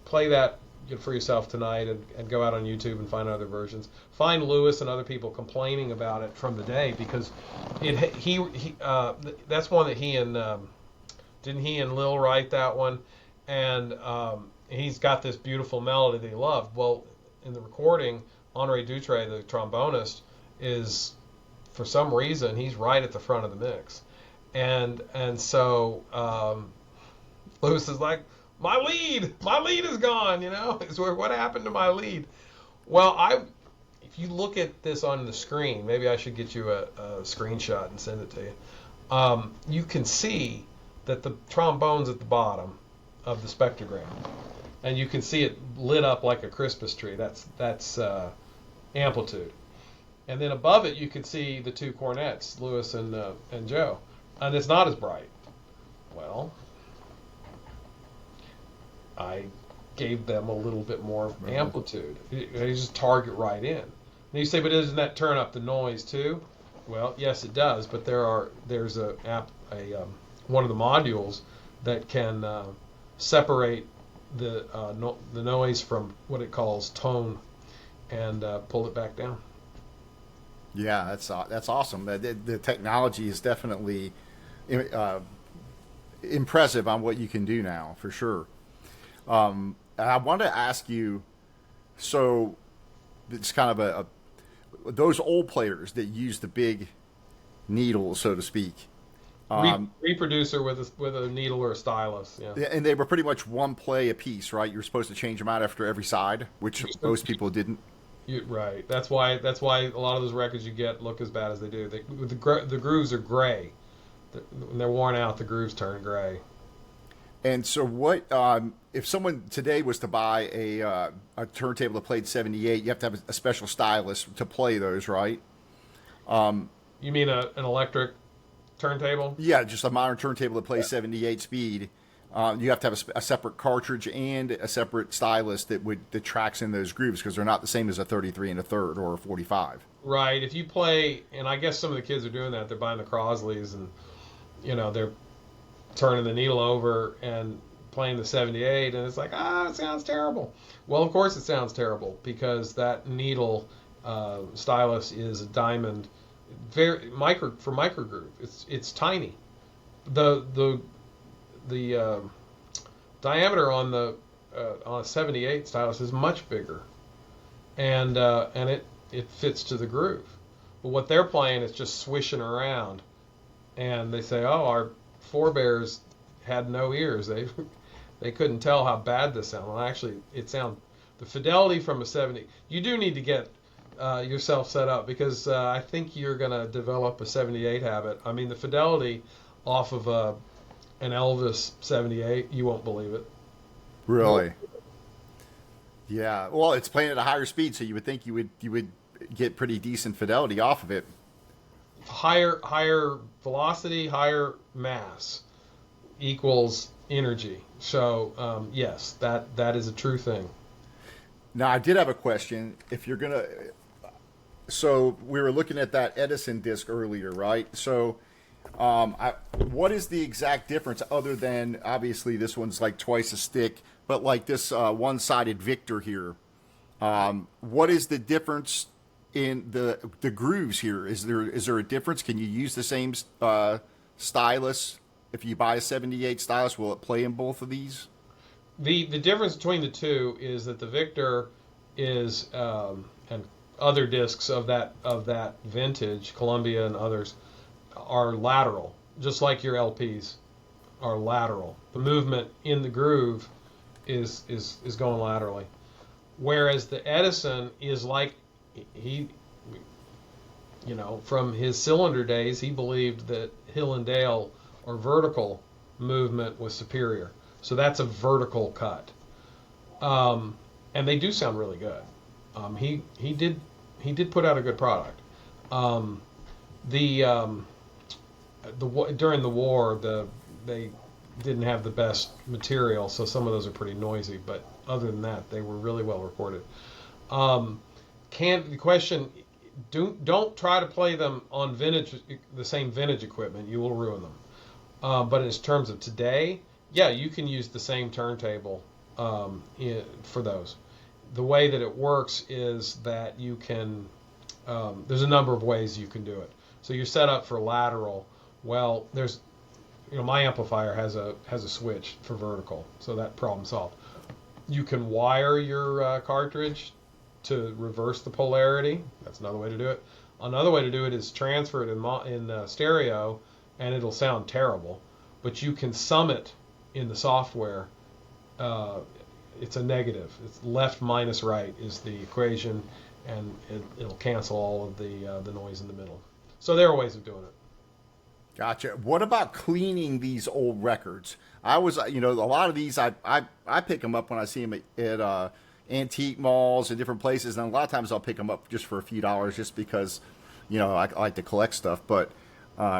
Play that it for yourself tonight, and go out on YouTube and find other versions. Find Lewis and other people complaining about it from the day, because that's one that he and didn't he and Lil write that one, and he's got this beautiful melody that he loved. Well, in the recording, Andre Dutre, the trombonist, is, for some reason, he's right at the front of the mix, and so Lewis is like, my lead is gone, It's where, what happened to my lead? Well, if you look at this on the screen, maybe I should get you a screenshot and send it to you. You can see that the trombone's at the bottom of the spectrogram, and you can see it lit up like a Christmas tree. That's amplitude, and then above it you can see the two cornets, Lewis and Joe, and it's not as bright. Well, I gave them a little bit more amplitude. They just target right in. And you say, but doesn't that turn up the noise too? Well, yes, it does. But there's one of the modules that can separate the noise from what it calls tone, and pull it back down. Yeah, that's awesome. The technology is definitely impressive on what you can do now, for sure. I want to ask you, so it's kind of those old players that use the big needle, so to speak. Reproducer with a needle or a stylus, yeah. And they were pretty much one play a piece, right? You're supposed to change them out after every side, which most people didn't. Right. That's why a lot of those records you get look as bad as they do. The grooves are gray. When they're worn out, the grooves turn gray. And so, what if someone today was to buy a turntable that played 78? You have to have a special stylus to play those, right? You mean an electric turntable? Yeah, just a modern turntable that plays 78 speed. You have to have a separate cartridge and a separate stylus that tracks in those grooves, because they're not the same as a 33 and a third or a 45. Right. If you play, and I guess some of the kids are doing that. They're buying the Crosleys, and they're turning the needle over and playing the 78, and it's like, it sounds terrible. Well, of course it sounds terrible, because that needle stylus is a diamond, very for microgroove. It's tiny. The diameter on a 78 stylus is much bigger, and it fits to the groove. But what they're playing is just swishing around, and they say, our forebears had no ears. They couldn't tell how bad this sounded. Well, actually, the fidelity from a 70. You do need to get yourself set up, because I think you're going to develop a 78 habit. I mean, the fidelity off of an Elvis 78, you won't believe it. Really? Yeah. Well, it's playing at a higher speed, so you would think you would get pretty decent fidelity off of it. Higher velocity, higher mass equals energy. So yes, that is a true thing. Now, I did have a question. If you're gonna, so we were looking at that Edison disc earlier, right? So, what is the exact difference, other than obviously this one's like twice as thick, but like this one-sided Victor here? What is the difference in the grooves here? Is there a difference? Can you use the same stylus if you buy a 78 stylus? Will it play in both of these? The difference between the two is that the Victor is and other discs of that vintage, Columbia and others, are lateral, just like your LPs are lateral. The movement in the groove is going laterally, whereas the Edison is like, he, from his cylinder days, he believed that Hill and Dale, or vertical movement, was superior. So that's a vertical cut, and they do sound really good. He did put out a good product. During the war, they didn't have the best material, so some of those are pretty noisy. But other than that, they were really well recorded. The question, don't try to play them on the same vintage equipment. You will ruin them. But in terms of today, yeah, you can use the same turntable for those. The way that it works is that you can, there's a number of ways you can do it. So you're set up for lateral. Well, there's, my amplifier has a switch for vertical, so that problem solved. You can wire your cartridge to reverse the polarity. That's another way to do it. Another way to do it is transfer it in stereo, and it'll sound terrible. But you can sum it in the software. It's a negative. It's left minus right is the equation, and it'll cancel all of the noise in the middle. So there are ways of doing it. Gotcha. What about cleaning these old records? I was, a lot of these, I pick them up when I see them at antique malls and different places, and a lot of times I'll pick them up just for a few dollars, just because, I like to collect stuff, but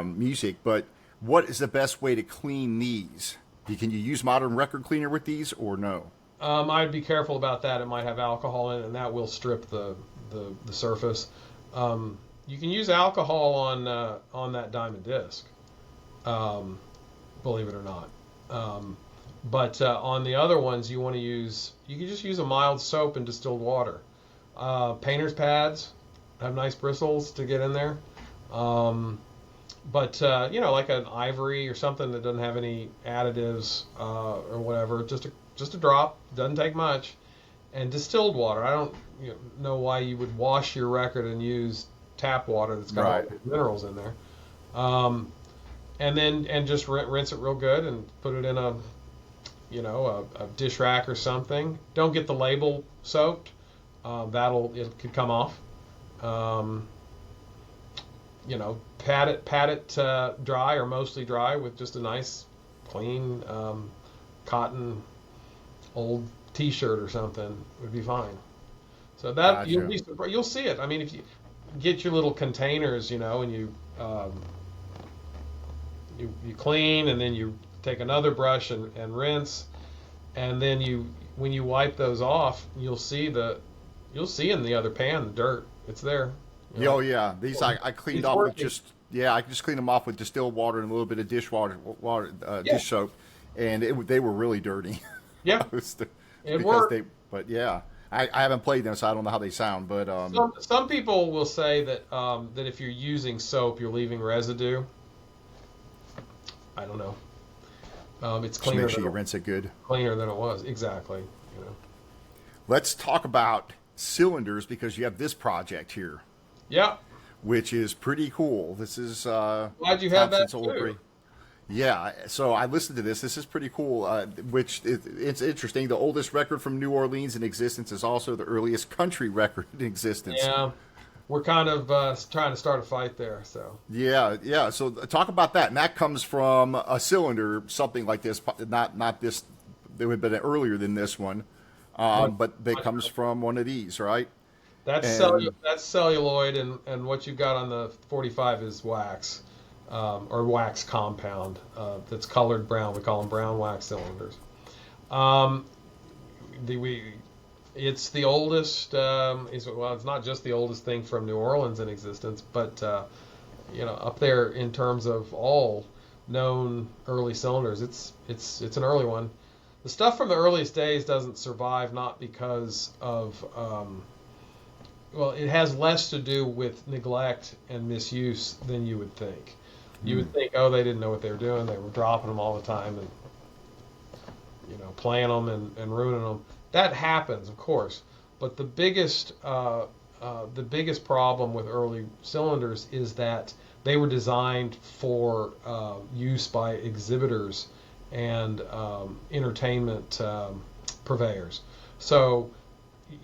music. But what is the best way to clean these? Can you use modern record cleaner with these, or no? I'd be careful about that. It might have alcohol in it, and that will strip the surface. You can use alcohol on that diamond disc, believe it or not. But on the other ones, you can just use a mild soap and distilled water. Painter's pads have nice bristles to get in there. But like an ivory or something that doesn't have any additives or whatever, just a drop, doesn't take much. And distilled water, I don't know why you would wash your record and use tap water that's got all the minerals in there. And just rinse it real good and put it in a dish rack or something. Don't get the label soaked. It could come off. Pat it dry or mostly dry with just a nice clean cotton old T-shirt or something would be fine. So that Gotcha. you'll see it. I mean, if you get your little containers, and you clean, and then you take another brush and rinse, and then when you wipe those off, you'll see in the other pan the dirt. It's there. Oh yeah, these I cleaned off with I just cleaned them off with distilled water and a little bit of dish soap, and they were really dirty. Yeah, it worked. But yeah, I haven't played them, so I don't know how they sound. But some people will say that that if you're using soap, you're leaving residue. I don't know. It's cleaner. Just make sure you rinse it good. Cleaner than it was, exactly. Let's talk about cylinders, because you have this project here. Yeah. Which is pretty cool. This is glad you have that too. Yeah, so I listened to this. This is pretty cool. It's interesting. The oldest record from New Orleans in existence is also the earliest country record in existence. Yeah, we're kind of trying to start a fight there. So yeah. So talk about that. And that comes from a cylinder, something like this. Not this. It would have been earlier than this one, but that comes from one of these, right? That's celluloid, and what you've got on the 45 is wax. Or wax compound that's colored brown. We call them brown wax cylinders. It's the oldest. It's not just the oldest thing from New Orleans in existence, but up there in terms of all known early cylinders, it's an early one. The stuff from the earliest days doesn't survive, not because of it has less to do with neglect and misuse than you would think. You would think, they didn't know what they were doing. They were dropping them all the time and, playing them and ruining them. That happens, of course. But the biggest problem with early cylinders is that they were designed for use by exhibitors and entertainment purveyors. So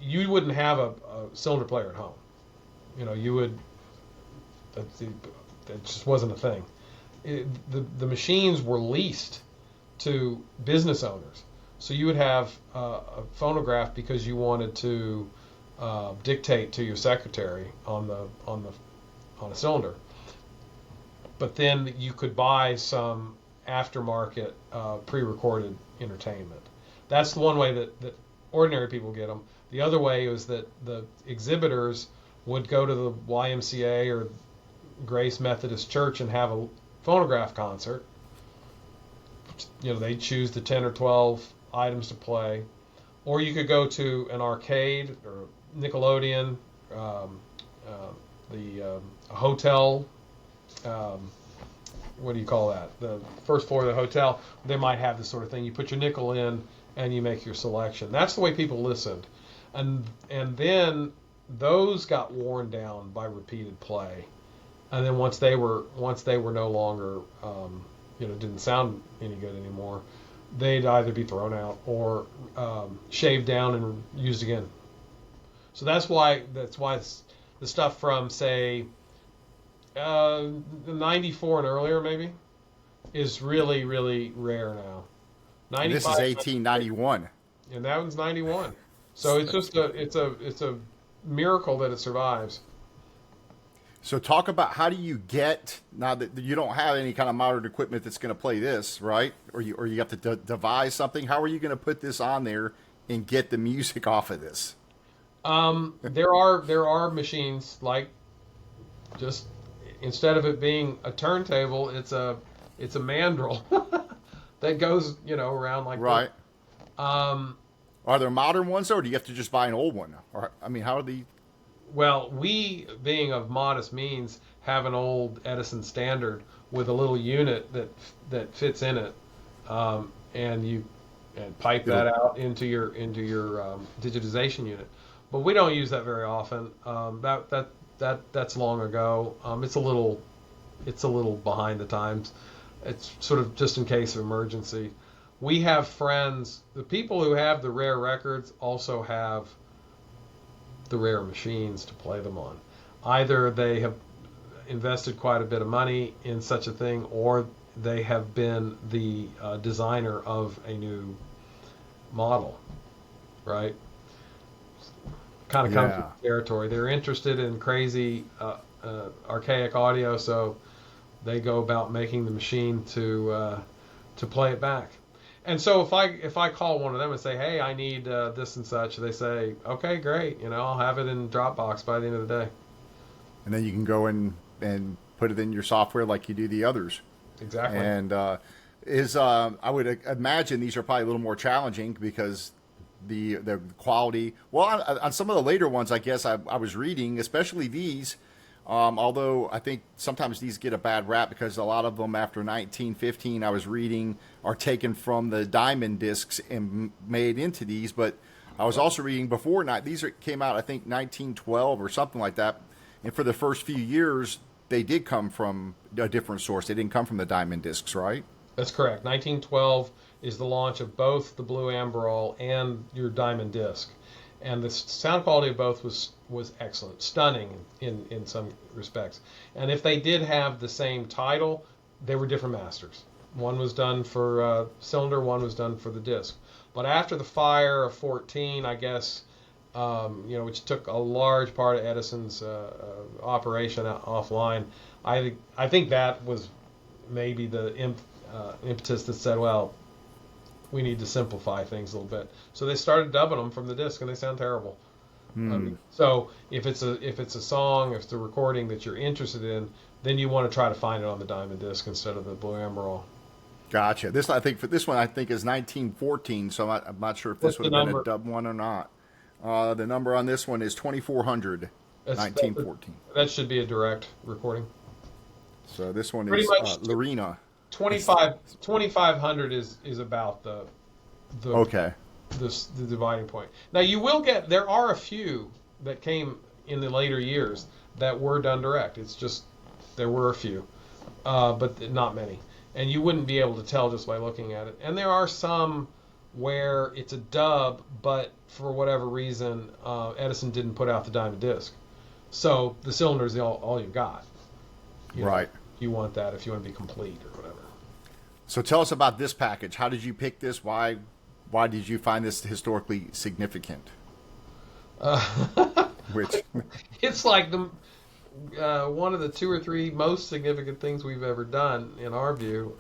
you wouldn't have a cylinder player at home. You would. It just wasn't a thing. The machines were leased to business owners, so you would have a phonograph because you wanted to dictate to your secretary on a cylinder. But then you could buy some aftermarket pre-recorded entertainment. That's the one way that ordinary people get them. The other way is that the exhibitors would go to the YMCA or Grace Methodist Church and have a phonograph concert. They'd choose the 10 or 12 items to play, Or you could go to an arcade or Nickelodeon, um, a hotel. Um, what do you call that? The first floor of the hotel. They might have this sort of thing. You put your nickel in and you make your selection. That's the way people listened, and then those got worn down by repeated play. And then once they were no longer, didn't sound any good anymore, they'd either be thrown out or shaved down and used again. So that's why the stuff from, say, 94 and earlier maybe is really, really rare now. This is 1891, and that one's 91. So it's just it's a miracle that it survives. So talk about, how do you get, now that you don't have any kind of modern equipment that's going to play this, right? Or you have to devise something. How are you going to put this on there and get the music off of this? There are machines, like, just instead of it being a turntable, it's a mandrel that goes around like right. that. Are there modern ones, or do you have to just buy an old one? Or, I mean, how are the... Well, we, being of modest means, have an old Edison Standard with a little unit that fits in it, and you pipe that out into your digitization unit. But we don't use that very often. That's long ago. It's a little behind the times. It's sort of just in case of emergency. We have friends. The people who have the rare records also have the rare machines to play them on. Either they have invested quite a bit of money in such a thing, or they have been the designer of a new model, right? Kind of comes with the territory. They're interested in crazy archaic audio, so they go about making the machine to play it back. And so if I call one of them and say, hey, I need this and such, they say, okay, great, I'll have it in Dropbox by the end of the day. And then you can go in and put it in your software like you do the others. Exactly. And I would imagine these are probably a little more challenging because the quality. Well, on some of the later ones, I guess I was reading, especially these. Although I think sometimes these get a bad rap because a lot of them after 1915, I was reading, are taken from the diamond discs and made into these. But I was also reading before these came out, I think 1912 or something like that. And for the first few years, they did come from a different source. They didn't come from the diamond discs, right? That's correct. 1912 is the launch of both the Blue Amberol and your diamond disc. And the sound quality of both was excellent, stunning in some respects. And if they did have the same title, they were different masters. One was done for cylinder, one was done for the disc. But after the fire of 14, I guess, which took a large part of Edison's operation offline, I think that was maybe the impetus that said, well, we need to simplify things a little bit. So they started dubbing them from the disc, and they sound terrible. So if it's a song, if it's a recording that you're interested in, then you want to try to find it on the diamond disc instead of the Blue Amberol. Gotcha. This is 1914, so I'm not sure if this would have been a dub one or not. The number on this one is 2400, 1914. That should be a direct recording. So this one Pretty is much Lorena. 2500 is about the dividing point. Now you will get, there are a few that came in the later years that were done direct. It's just there were a few, but not many, and you wouldn't be able to tell just by looking at it. And there are some where it's a dub, but for whatever reason Edison didn't put out the diamond disc, so the cylinder is all you got. Right. You want that if you want to be complete or whatever. So tell us about this package. How did you pick this? Why did you find this historically significant? Which it's like the one of the two or three most significant things we've ever done in our view.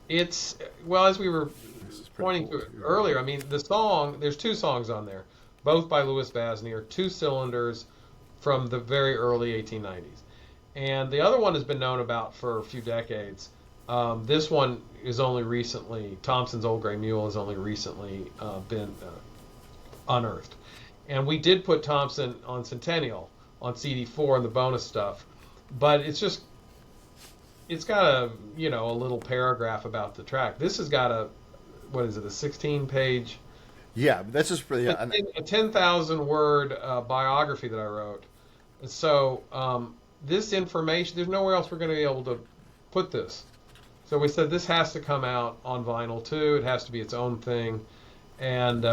It's, well, as we were pointing to earlier, I mean, the song, there's two songs on there, both by Louis Basnier, two cylinders from the very early 1890s. And the other one has been known about for a few decades. This one is only recently, Thompson's Old Gray Mule has only recently been unearthed. And we did put Thompson on Centennial on CD4 and the bonus stuff, but it's got a little paragraph about the track. This has got what is it, a 16-page, Yeah, that's just pretty. Yeah, a 10,000 word biography that I wrote. And so this information, there's nowhere else we're going to be able to put this. So we said this has to come out on vinyl too. It has to be its own thing. And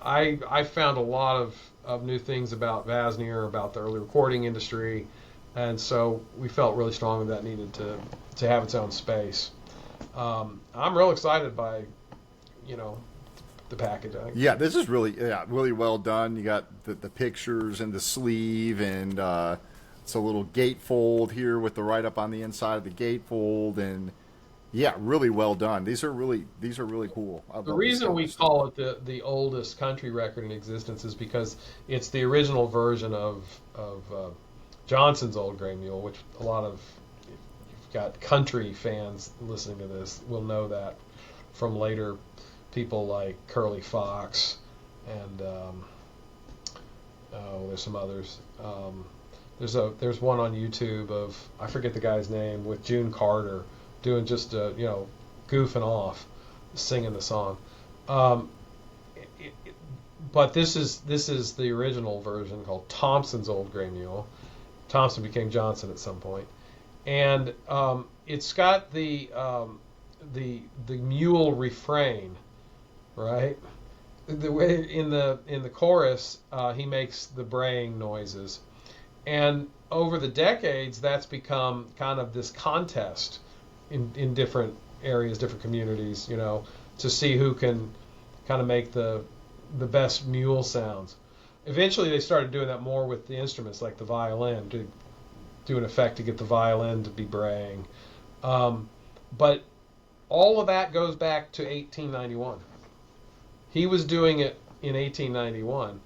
I found a lot of new things about Vasnier, about the early recording industry, and so we felt really strongly that needed to have its own space. I'm real excited by, the packaging. yeah, this is really well done. You got the pictures and the sleeve, and it's a little gatefold here with the write up on the inside of the gatefold, and yeah, really well done. These are really cool. The reason we call it the oldest country record in existence is because it's the original version of Johnson's Old Gray Mule, which a lot of, if you've got country fans listening to this, will know that from later people like Curly Fox and there's some others. There's one on YouTube of, I forget the guy's name, with June Carter doing just goofing off, singing the song. But this is the original version called Thompson's Old Gray Mule. Thompson became Johnson at some point, and it's got the mule refrain, right? The way in the chorus he makes the braying noises, and over the decades that's become kind of this contest in different areas, different communities, to see who can kind of make the best mule sounds. Eventually they started doing that more with the instruments, like the violin, to do an effect to get the violin to be braying. But all of that goes back to 1891. He was doing it in 1891,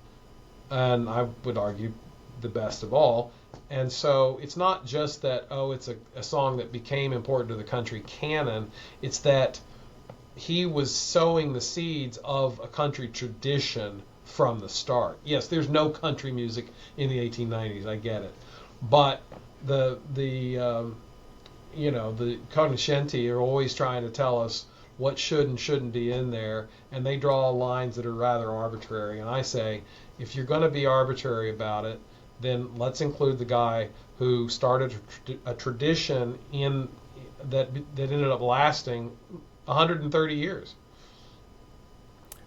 and I would argue the best of all. And so it's not just that, it's a song that became important to the country canon. It's that he was sowing the seeds of a country tradition from the start. Yes, there's no country music in the 1890s, I get it. But the cognoscenti are always trying to tell us what should and shouldn't be in there, and they draw lines that are rather arbitrary. And I say, if you're going to be arbitrary about it, then let's include the guy who started a tradition that ended up lasting 130 years.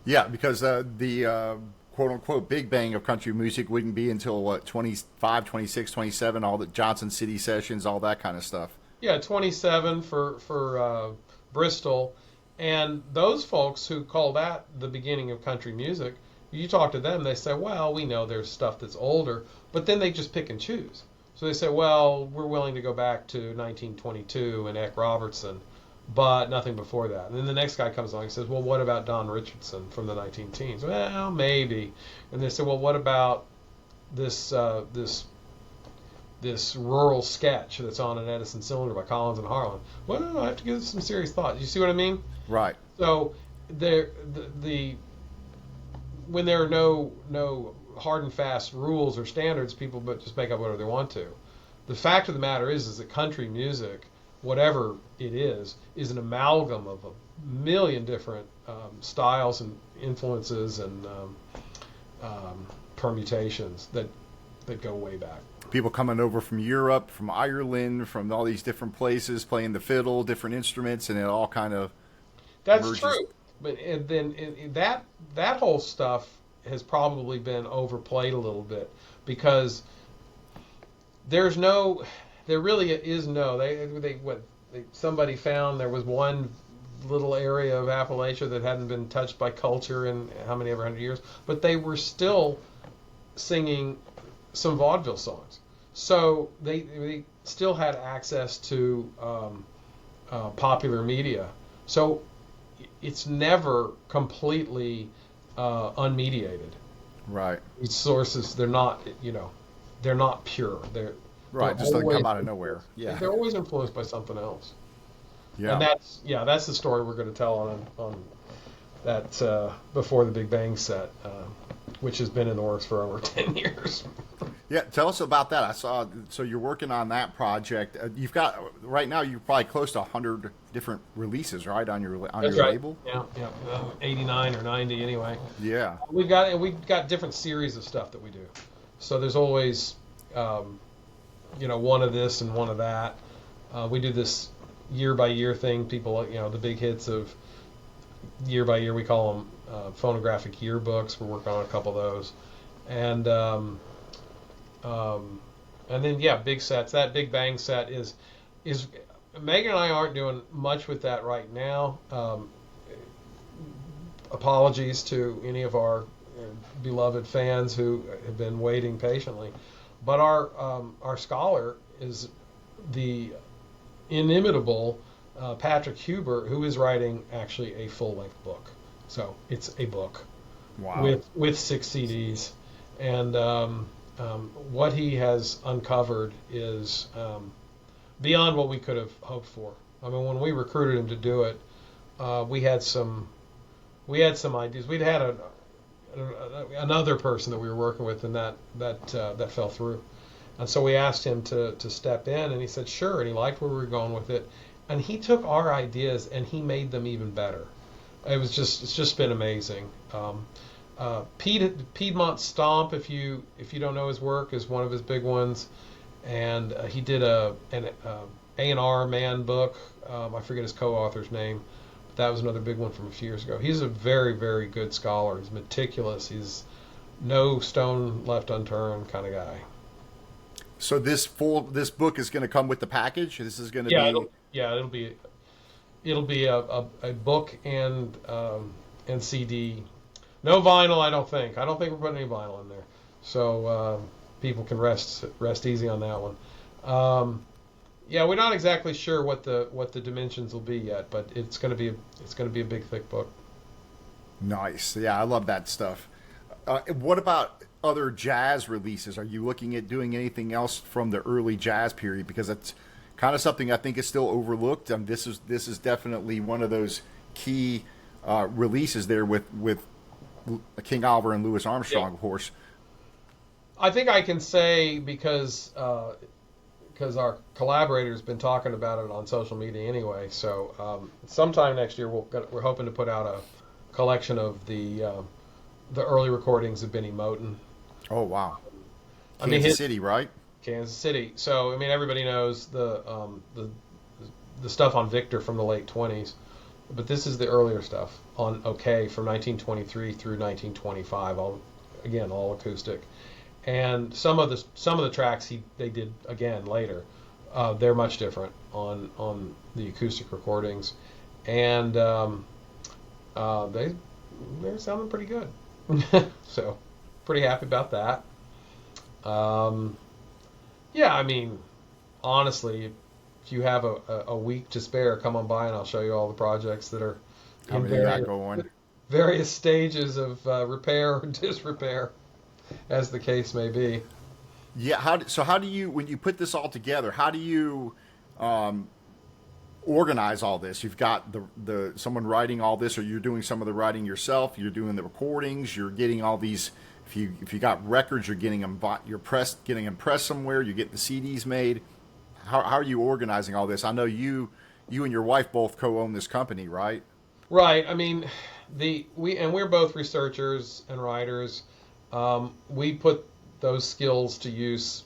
Yeah, because the quote-unquote big bang of country music wouldn't be until, 25, 26, 27, all the Johnson City sessions, all that kind of stuff. Yeah, 27 for Bristol. And those folks who call that the beginning of country music, you talk to them, they say, well, we know there's stuff that's older, but then they just pick and choose. So they say, well, we're willing to go back to 1922 and Eck Robertson, but nothing before that. And then the next guy comes along and says, well, what about Don Richardson from the 19 teens? Well, maybe. And they say, well, what about this rural sketch that's on an Edison cylinder by Collins and Harlan? Well, I have to give this some serious thought. You see what I mean? Right. So when there are no hard and fast rules or standards, people but just make up whatever they want to. The fact of the matter is that country music, whatever it is an amalgam of a million different styles and influences and permutations that go way back. People coming over from Europe, from Ireland, from all these different places, playing the fiddle, different instruments, and it all kind of That's merges. true. But that whole stuff has probably been overplayed a little bit, because there really is no. Somebody found there was one little area of Appalachia that hadn't been touched by culture in how many ever 100 years, but they were still singing some vaudeville songs. So they still had access to popular media. So it's never completely unmediated. Right. These sources, they're not pure. They're Just doesn't come out of nowhere. Yeah. They're always influenced by something else. Yeah. And that's the story we're going to tell before the Big Bang set, which has been in the works for over 10 years. Yeah, tell us about that. I saw. So you're working on that project. You've got right now. You're probably close to 100 different releases, right, on your That's right. label. Yeah, yeah, 89 or 90 anyway. Yeah. We've got different series of stuff that we do. So there's always, one of this and one of that. We do this year by year thing. People, the big hits of year by year. We call them phonographic yearbooks. We're working on a couple of those, and then big sets. That Big Bang set is Megan and I aren't doing much with that right now. Apologies to any of our beloved fans who have been waiting patiently, but our scholar is the inimitable Patrick Huber, who is writing actually a full-length book. So it's a book. Wow. with 6 CDs, and what he has uncovered is beyond what we could have hoped for. I mean, when we recruited him to do it, we had some ideas. We'd had another person that we were working with, and that fell through. And so we asked him to step in, and he said sure, and he liked where we were going with it. And he took our ideas and he made them even better. It's just been amazing. Piedmont Stomp, if you don't know his work, is one of his big ones, and he did an A&R man book. I forget his co-author's name, but that was another big one from a few years ago. He's a very, very good scholar. He's meticulous. He's no stone left unturned kind of guy. So this book is going to come with the package. This is going to it'll be a book and CD. No vinyl, I don't think. I don't think we're putting any vinyl in there, so people can rest easy on that one. We're not exactly sure what the dimensions will be yet, but it's going to be a big, thick book. Nice. Yeah, I love that stuff. What about other jazz releases? Are you looking at doing anything else from the early jazz period? Because that's kind of something I think is still overlooked. This is definitely one of those key releases there with King Oliver and Louis Armstrong, of course. I think I can say because our collaborator's been talking about it on social media anyway. So sometime next year we're hoping to put out a collection of the early recordings of Benny Moten. Oh wow! Kansas City, right? Kansas City. So I mean, everybody knows the stuff on Victor from the late 20s, but this is the earlier stuff on OK from 1923 through 1925. All acoustic, and some of the tracks they did again later. They're much different on the acoustic recordings, and they're sounding pretty good. So pretty happy about that. I mean, honestly, if you have a week to spare, come on by and I'll show you all the projects that are in various stages of repair or disrepair, as the case may be. Yeah. How do you, when you put this all together, how do you organize all this? You've got the someone writing all this, or you're doing some of the writing yourself. You're doing the recordings. You're getting all these. If you got records, you're getting them. You're getting them pressed somewhere. You're getting the CDs made. How are you organizing all this? I know you and your wife both co-own this company, right? Right. I mean, we're both researchers and writers. We put those skills to use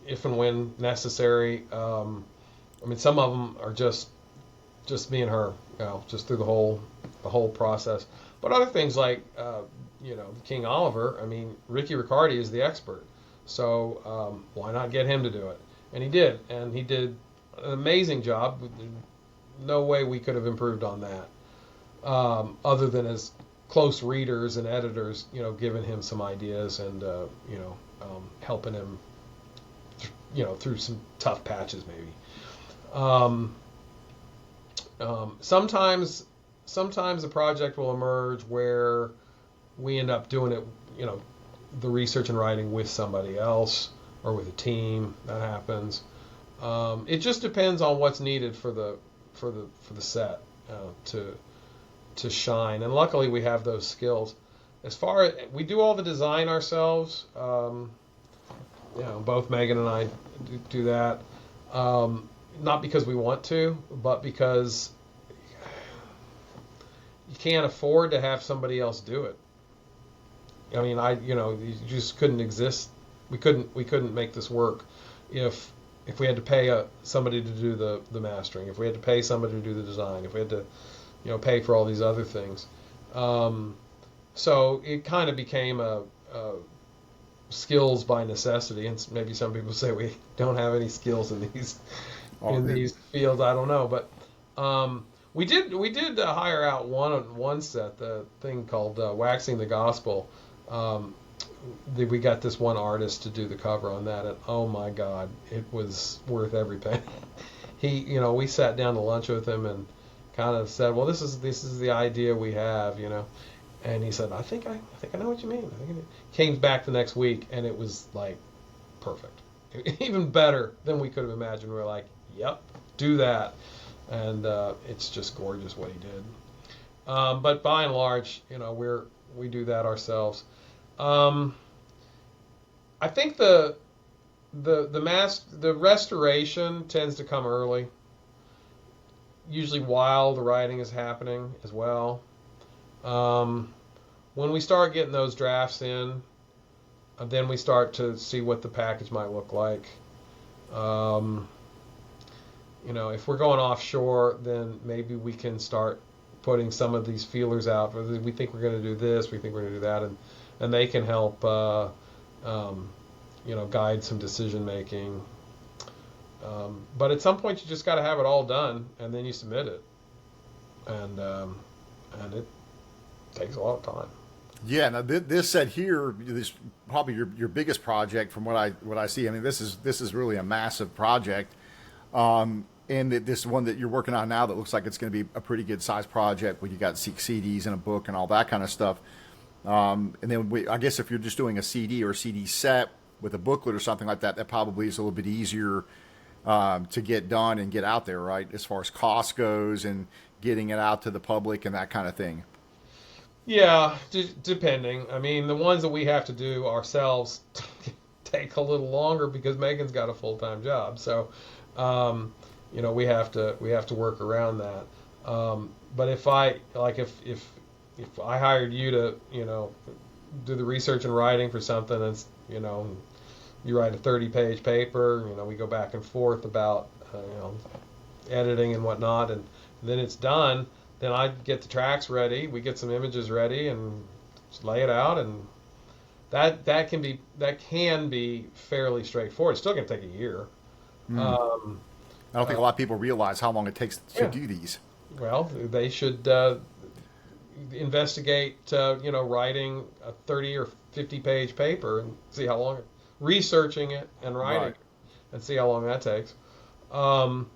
if and when necessary. I mean, some of them are just me and her, just through the whole process. But other things like, King Oliver, I mean, Ricky Riccardi is the expert. So why not get him to do it? And he did. And he did an amazing job. No way we could have improved on that. Other than as close readers and editors, giving him some ideas and, helping him, through some tough patches maybe. Sometimes a project will emerge where we end up doing it, the research and writing with somebody else or with a team. That happens. It just depends on what's needed for the set to shine. And luckily, we have those skills. As far as we do all the design ourselves, both Megan and I do that. Not because we want to, but because you can't afford to have somebody else do it. I mean, you just couldn't exist. We couldn't make this work if we had to pay somebody to do the mastering, if we had to pay somebody to do the design, if we had to, pay for all these other things. So it kind of became a skills by necessity, and maybe some people say we don't have any skills in these these fields. I don't know, but we did hire out one set, the thing called Waxing the Gospel. We got this one artist to do the cover on that, and oh my God, it was worth every penny. We sat down to lunch with him and kind of said, well, this is the idea we have, and he said, I think I know what you mean. Came back the next week, and it was like perfect, even better than we could have imagined. We were like, yep, do that, and it's just gorgeous what he did. But by and large, we do that ourselves. I think the restoration tends to come early, usually while the writing is happening as well. When we start getting those drafts in, then we start to see what the package might look like. If we're going offshore, then maybe we can start putting some of these feelers out. We think we're going to do this, we think we're going to do that, and they can help, guide some decision making. But at some point, you just got to have it all done, and then you submit it, and it takes a lot of time. Yeah. Now this set here is probably your biggest project from what I see. I mean, this is really a massive project. And this one that you're working on now that looks like it's going to be a pretty good size project where you got CDs and a book and all that kind of stuff. And then I guess if you're just doing a CD or a CD set with a booklet or something like that, that probably is a little bit easier to get done and get out there, right? As far as cost goes and getting it out to the public and that kind of thing. Yeah, depending. I mean, the ones that we have to do ourselves take a little longer because Megan's got a full-time job. So, we have to work around that. But if I hired you to, do the research and writing for something, and you write a 30-page paper, we go back and forth about, editing and whatnot, and then it's done. Then I get the tracks ready, we get some images ready, and just lay it out, and that can be fairly straightforward. It's still going to take a year. I don't think a lot of people realize how long it takes to do these. Well, they should investigate, writing a 30 or 50-page paper and see how long, researching it and writing it, and see how long that takes. And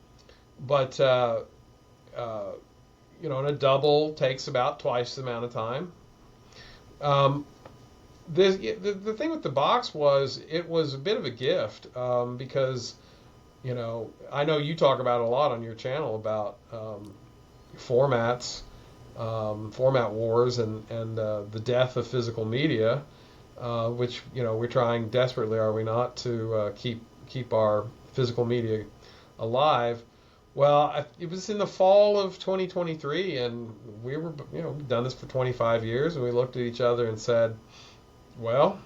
a double takes about twice the amount of time. The thing with the box was it was a bit of a gift because, I know you talk about it a lot on your channel about formats, format wars, and the death of physical media, which we're trying desperately, are we not, to keep our physical media alive. Well, it was in the fall of 2023, and we were, we've done this for 25 years, and we looked at each other and said, well,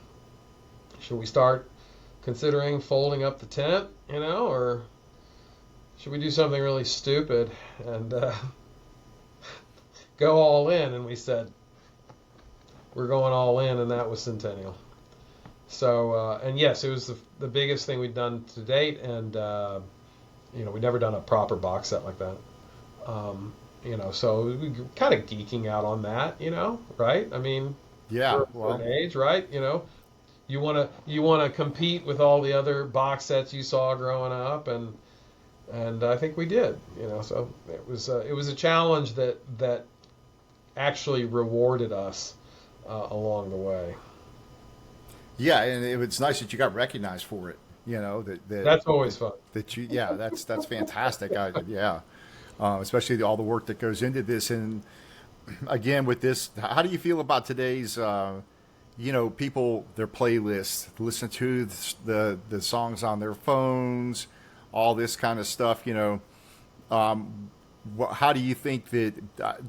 should we start considering folding up the tent, or should we do something really stupid and go all in? And we said, we're going all in, and that was Centennial. So, and yes, it was the biggest thing we'd done to date, and we'd never done a proper box set like that. So we were kind of geeking out on that, right? I mean, yeah, for an age, right? You want to compete with all the other box sets you saw growing up, and I think we did, So it was a challenge that actually rewarded us along the way. Yeah, and it's nice that you got recognized for it. That's always fun. That's fantastic. Especially all the work that goes into this. And again with this, how do you feel about today's people, their playlists, listen to the songs on their phones, all this kind of stuff, how do you think that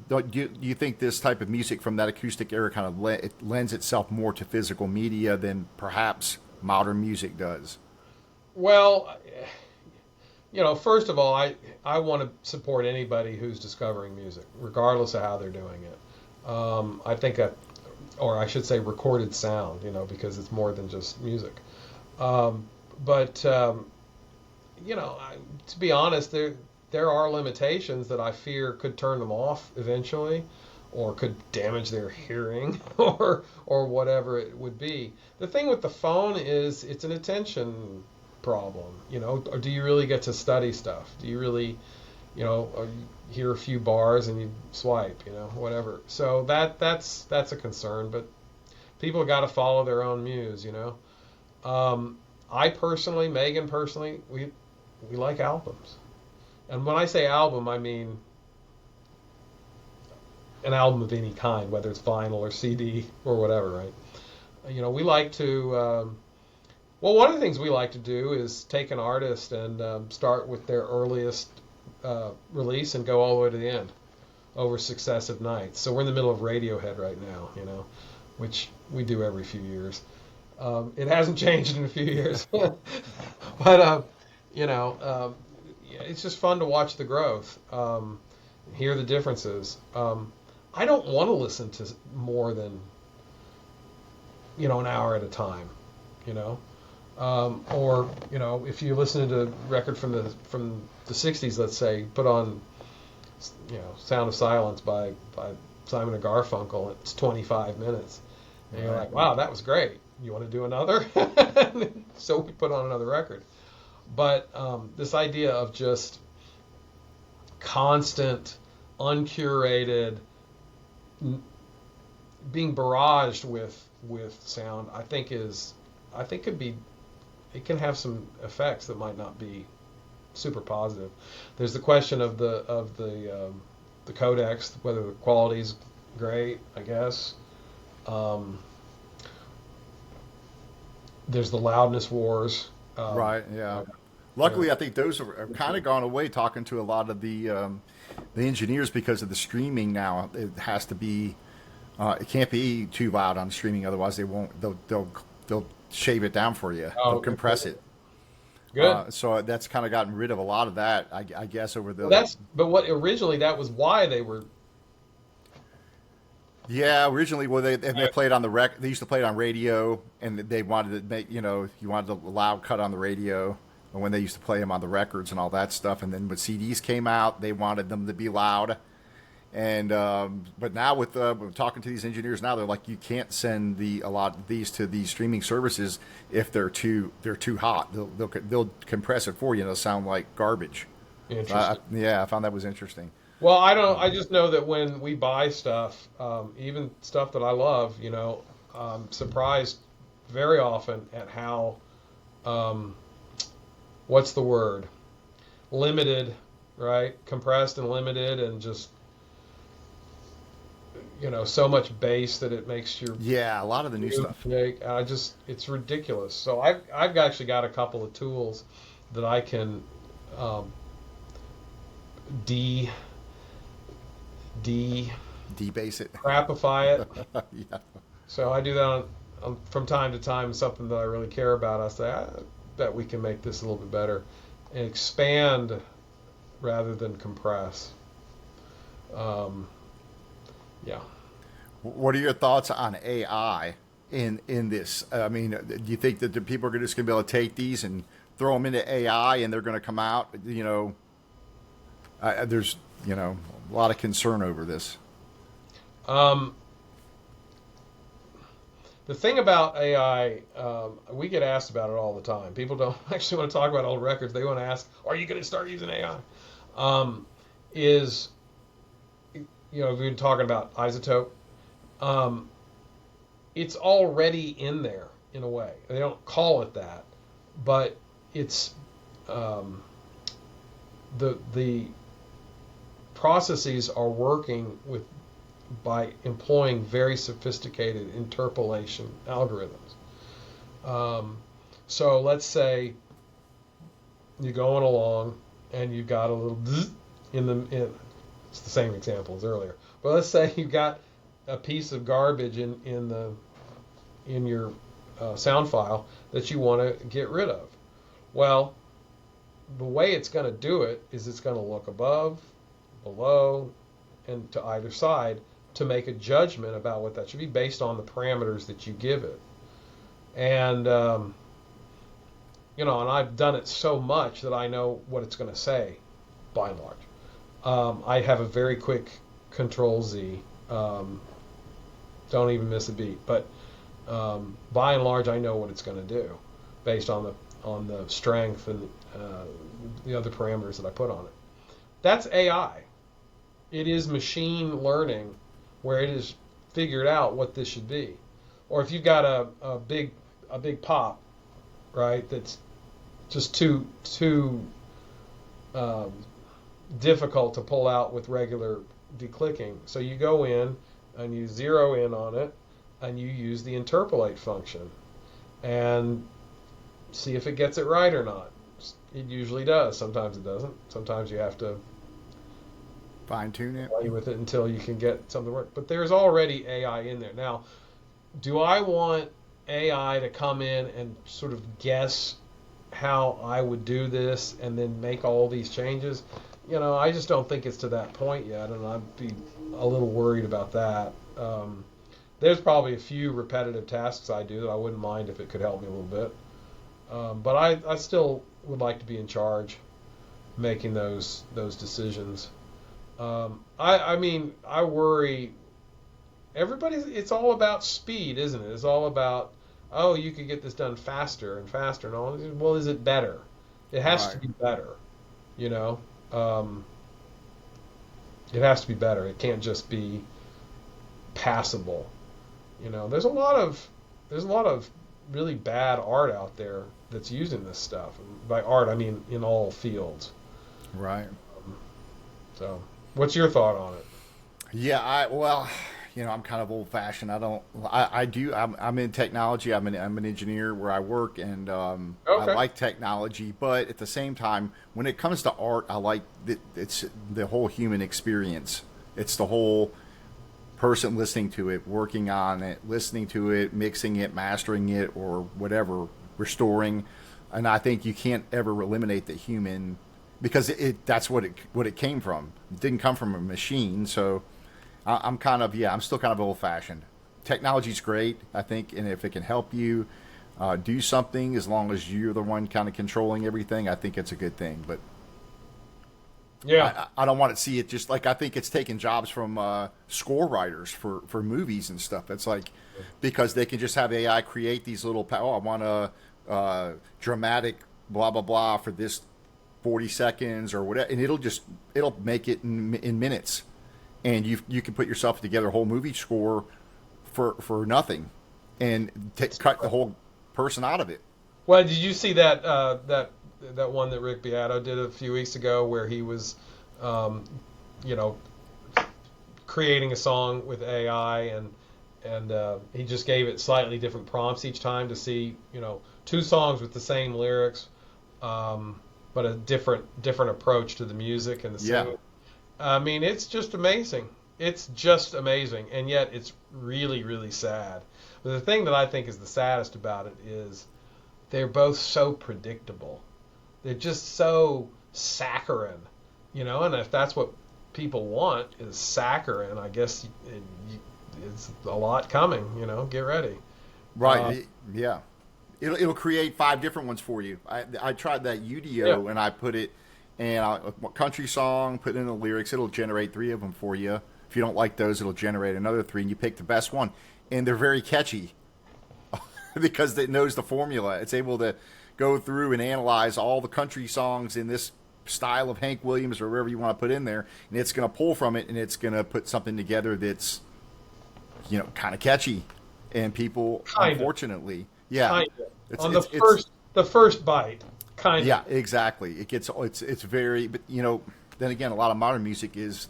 do you think this type of music from that acoustic era kind of it lends itself more to physical media than perhaps modern music does? Well, first of all, I want to support anybody who's discovering music, regardless of how they're doing it. I think or I should say recorded sound, because it's more than just music. But to be honest, there are limitations that I fear could turn them off eventually, or could damage their hearing, or whatever it would be. The thing with the phone is it's an attention problem, or do you really get to study stuff? Do you really, hear a few bars and you swipe, whatever. So that's a concern, but people got to follow their own muse, I personally, Megan personally, we like albums. And when I say album, I mean an album of any kind, whether it's vinyl or CD or whatever, right? We like to, one of the things we like to do is take an artist and start with their earliest release and go all the way to the end over successive nights. So we're in the middle of Radiohead right now, which we do every few years. It hasn't changed in a few years. But, it's just fun to watch the growth, hear the differences. I don't want to listen to more than, an hour at a time, or, if you listen to a record from the 60s, let's say, put on, Sound of Silence by Simon and Garfunkel, it's 25 minutes. And you're like, wow, that was great. You want to do another? So we put on another record. But this idea of just constant, uncurated, being barraged with sound, I think it can have some effects that might not be super positive. There's the question of the codecs, whether the quality's great, I guess. There's the loudness wars. Right. Yeah. Luckily, I think those have kind of gone away. Talking to a lot of the engineers, because of the streaming now, it has to be. It can't be too loud on streaming, otherwise they won't. They'll shave it down for you. They'll compress it. Good. So that's kind of gotten rid of a lot of that, I guess, over the. But what originally that was why they were. Yeah, originally, they played on the They used to play it on radio, and they wanted to make, you wanted a loud cut on the radio, and when they used to play them on the records and all that stuff. And then when CDs came out, they wanted them to be loud. And but now with talking to these engineers now, they're like, you can't send a lot of these to these streaming services if they're too hot. They'll compress it for you, and it'll sound like garbage. Interesting. I found that was interesting. Well, I don't. I just know that when we buy stuff, even stuff that I love, I'm surprised very often at how, what's the word? Limited, right? Compressed and limited, and just, so much bass that it makes your a lot of the new stuff. It's ridiculous. So I've actually got a couple of tools that I can debase it, crapify it. Yeah. So I do that from time to time. Something that I really care about, I say, I bet we can make this a little bit better, and expand rather than compress. Yeah. What are your thoughts on AI in this? I mean, do you think that the people are just going to be able to take these and throw them into AI and they're going to come out? There's a lot of concern over this. The thing about AI, we get asked about it all the time. People don't actually want to talk about old records. They want to ask, are you going to start using AI? We've been talking about Isotope. It's already in there in a way. They don't call it that, but it's the processes are working with by employing very sophisticated interpolation algorithms. So let's say you're going along and you got a little it's the same example as earlier. But let's say you got a piece of garbage in your sound file that you want to get rid of. Well, the way it's going to do it is it's going to look above, below, and to either side to make a judgment about what that should be based on the parameters that you give it. And and I've done it so much that I know what it's going to say, by and large. I have a very quick Control Z. Don't even miss a beat. But by and large, I know what it's going to do based on the strength and the other parameters that I put on it. That's AI. It is machine learning, where it has figured out what this should be. Or if you've got a big pop, right, that's just too difficult to pull out with regular declicking. So you go in and you zero in on it and you use the interpolate function and see if it gets it right or not. It usually does. Sometimes it doesn't. Sometimes you have to fine tune it, play with it until you can get something to work. But there's already AI in there. Now, do I want AI to come in and sort of guess how I would do this and then make all these changes? I just don't think it's to that point yet, and I'd be a little worried about that. There's probably a few repetitive tasks I do that I wouldn't mind if it could help me a little bit. But I still would like to be in charge, making those decisions. I mean, I worry. It's all about speed, isn't it? It's all about, oh, you could get this done faster and faster and all. Well, is it better? It has to be better, It has to be better. It can't just be passable. There's a lot of really bad art out there that's using this stuff. By art, I mean in all fields. Right. So, what's your thought on it? Yeah, I'm kind of old-fashioned. I'm in technology. I'm an engineer where I work, and I like technology. But at the same time, when it comes to art, I like it's the whole human experience. It's the whole person listening to it, working on it, listening to it, mixing it, mastering it, or whatever, restoring. And I think you can't ever eliminate the human, because that's what it came from. It didn't come from a machine, so I'm still kind of old-fashioned. Technology's great, I think, and if it can help you do something, as long as you're the one kind of controlling everything, I think it's a good thing. But yeah, I don't want to see it just like, I think it's taking jobs from score writers for movies and stuff. It's like, because they can just have AI create these little, I want a dramatic blah, blah, blah for this 40 seconds or whatever, and it'll make it in minutes. And you can put yourself together a whole movie score for nothing, and cut the whole person out of it. Well, did you see that one that Rick Beato did a few weeks ago, where he was, creating a song with AI, and he just gave it slightly different prompts each time to see, two songs with the same lyrics, but a different approach to the music and the singing. Yeah. I mean, it's just amazing. It's just amazing, and yet it's really, really sad. But the thing that I think is the saddest about it is they're both so predictable. They're just so saccharine, and if that's what people want is saccharine, I guess it's a lot coming, get ready. Right, yeah. It'll create 5 different ones for you. I tried that Udio, and I put it, and a country song, put in the lyrics, it'll generate 3 of them for you. If you don't like those, it'll generate another 3, and you pick the best one. And they're very catchy because it knows the formula. It's able to go through and analyze all the country songs in this style of Hank Williams or wherever you want to put in there, and it's going to pull from it, and it's going to put something together that's, kind of catchy. And people, unfortunately, on the first bite. Kind of. Yeah, exactly. It's very, but then again, a lot of modern music is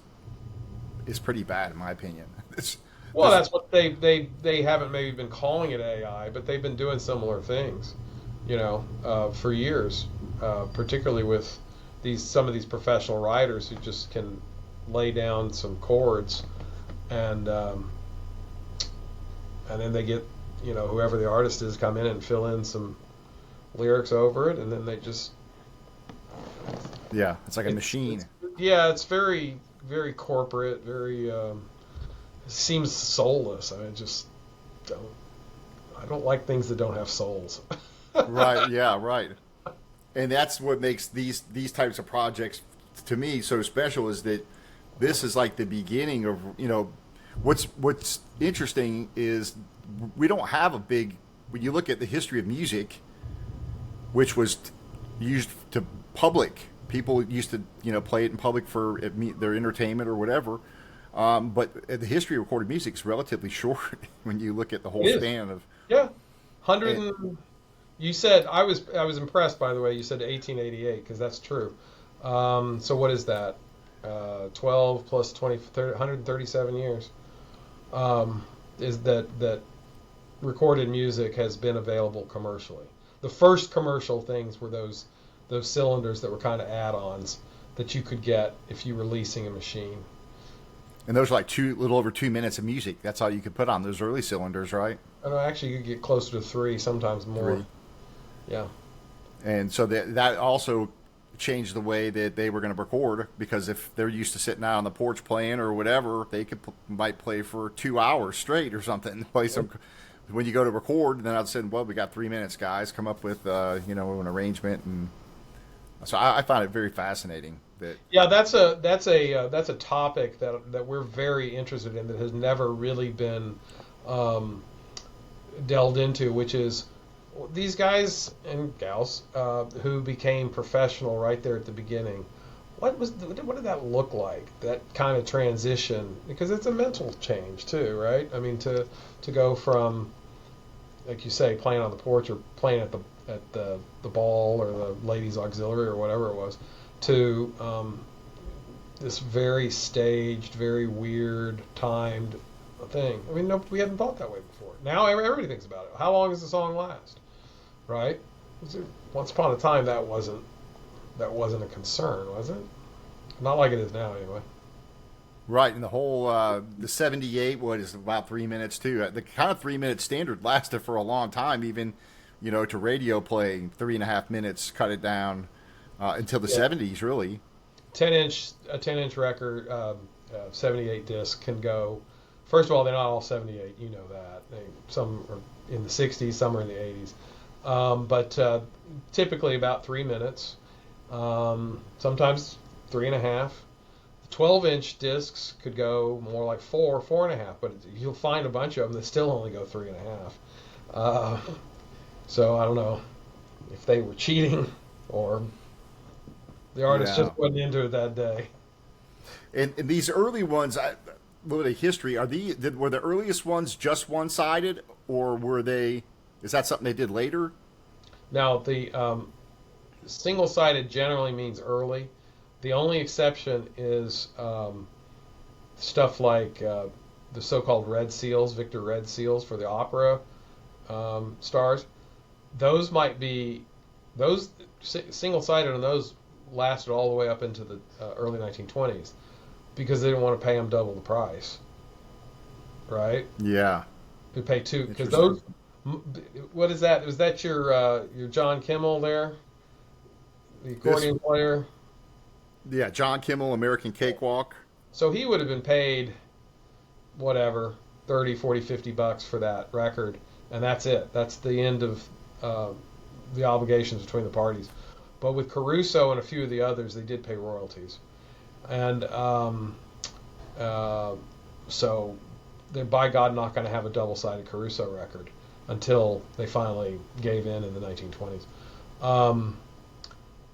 pretty bad in my opinion. It's, Well, that's what they haven't maybe been calling it AI, but they've been doing similar things, for years, particularly with some of these professional writers who just can lay down some chords and then they get whoever the artist is come in and fill in some lyrics over it, and then they just yeah, it's like a machine. yeah, it's very very corporate, very seems soulless. Don't I don't like things that don't have souls. Right, yeah, right. And that's what makes these types of projects to me so special, is that this is like the beginning of, what's interesting is we don't have a big, when you look at the history of music, which was used to public, people used to play it in public for their entertainment or whatever. But the history of recorded music is relatively short when you look at the whole It is. span of. Yeah, hundred And, and you said I was impressed by the way you said 1888 because that's true. So what is that? 12 plus 20, 30, 137 years. Is that recorded music has been available commercially. The first commercial things were those cylinders that were kind of add-ons that you could get if you were leasing a machine. and those are like little over 2 minutes of music. That's all you could put on those early cylinders, right? I know actually you could get closer to 3, sometimes more. 3. Yeah. And so that also changed the way that they were going to record, because if they're used to sitting out on the porch playing or whatever, they might play for 2 hours straight or something. Play some. When you go to record, then I'd say, well, we got 3 minutes, guys. Come up with an arrangement, and so I find it very fascinating that. Yeah, that's a topic that we're very interested in that has never really been delved into, which is these guys and gals who became professional right there at the beginning. What did that look like? That kind of transition, because it's a mental change too, right? I mean, to go from, like you say, playing on the porch or playing at the ball or the ladies' auxiliary or whatever it was, to this very staged, very weird, timed thing. I mean, no, we hadn't thought that way before. Now everybody thinks about it. How long does the song last? Right? Once upon a time, that wasn't a concern, was it? Not like it is now, anyway. Right, and the whole the 78 is about 3 minutes too. The kind of 3 minute standard lasted for a long time, even to radio play 3.5 minutes, cut it down until the 70s, really. A 10-inch record, 78 disc can go. First of all, they're not all 78. You know that. Some are in the 60s, some are in the 80s. But typically about 3 minutes. Sometimes 3.5. 12-inch discs could go more like 4.5, but you'll find a bunch of them that still only go 3.5. So I don't know if they were cheating or the artist just wasn't into it that day. And these early ones, a little bit of history. Were the earliest ones just one-sided, or were they? Is that something they did later? Now the single-sided generally means early. The only exception is stuff like the so-called red seals, Victor Red Seals for the opera stars. Those might be single-sided, and those lasted all the way up into the early 1920s because they didn't want to pay them double the price, right? Yeah. They pay two because those. What is that? Was that your John Kimmel there, the accordion player? Yeah, John Kimmel, American Cakewalk. So he would have been paid whatever, 30, 40, $50 for that record, and that's it. That's the end of the obligations between the parties. But with Caruso and a few of the others, they did pay royalties. And so they're by God not going to have a double-sided Caruso record until they finally gave in the 1920s.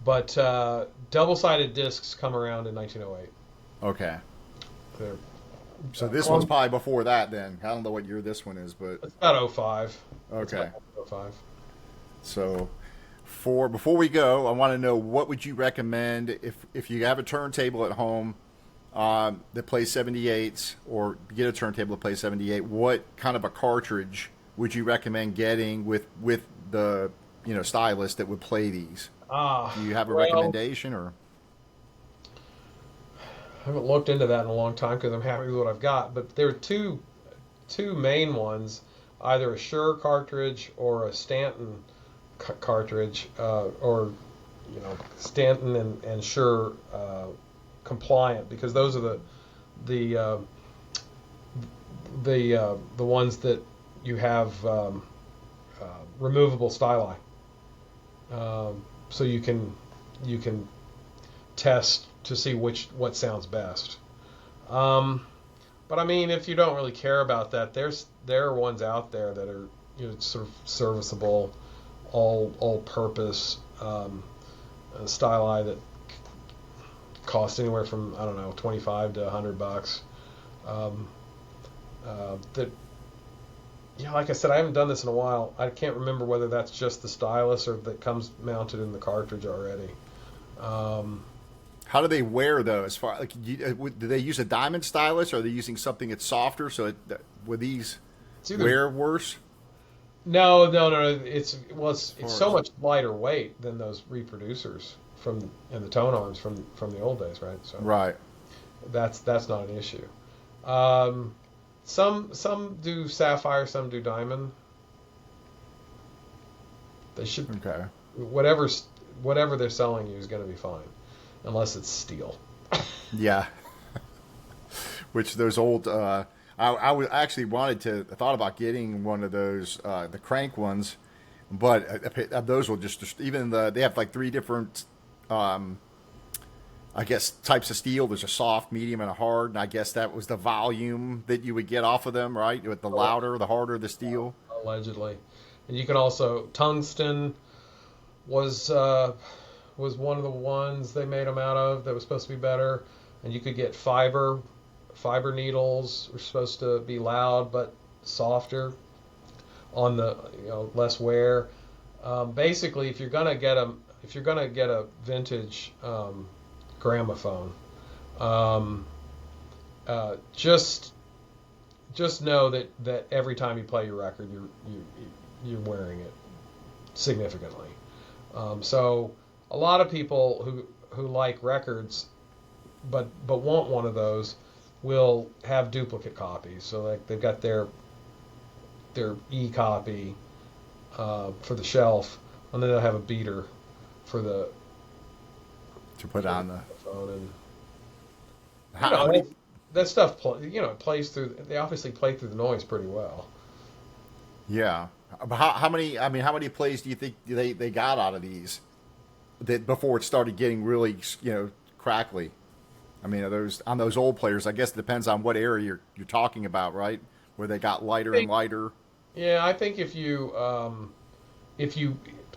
But double-sided discs come around in 1908. Okay. They're, So this one's probably before that then. I don't know what year this one is, but... It's about 05. Okay. It's about 05. So before we go, I want to know, what would you recommend if you have a turntable at home that plays 78s, or get a turntable that plays 78, what kind of a cartridge would you recommend getting with the stylus that would play these? Do you have a Well, recommendation, or? I haven't looked into that in a long time because I'm happy with what I've got. But there are two main ones, either a Shure cartridge or a Stanton cartridge, or Stanton and Shure compliant, because those are the the ones that you have removable styli, so you can test to see what sounds best. But I mean, if you don't really care about that, there are ones out there that are sort of serviceable, all purpose styli that cost anywhere from, I don't know, 25 to $100. That like I said, I haven't done this in a while. I can't remember whether that's just the stylus or that comes mounted in the cartridge already. How do they wear though? As far like, do they use a diamond stylus, or are they using something that's softer? So would these wear worse? No. It's so much lighter weight than those reproducers and the tone arms from the old days, right? So Right. that's not an issue. Some do sapphire, some do diamond. They should, Okay. whatever they're selling you is going to be fine, unless it's steel. Yeah. Which those old, I actually I thought about getting one of those, the crank ones, but those will just, even they have like three different, I guess, types of steel. There's a soft, medium, and a hard, and I guess that was the volume that you would get off of them, right? With the louder, the harder the steel. Allegedly. And you can also, tungsten was one of the ones they made them out of that was supposed to be better. And you could get fiber needles were supposed to be loud but softer on the less wear. Basically, if you're gonna get a vintage gramophone, just know that every time you play your record, you're wearing it significantly. So a lot of people who like records but want one of those will have duplicate copies. So like they've got their e-copy for the shelf, and then they'll have a beater for the To put on the phone. And how many? that stuff plays through. They obviously play through the noise pretty well. Yeah. But how many? I mean, how many plays do you think they got out of these that before it started getting really crackly? I mean, are those on those old players? I guess it depends on what area you're talking about, right? Where they got lighter and lighter. Yeah, I think if you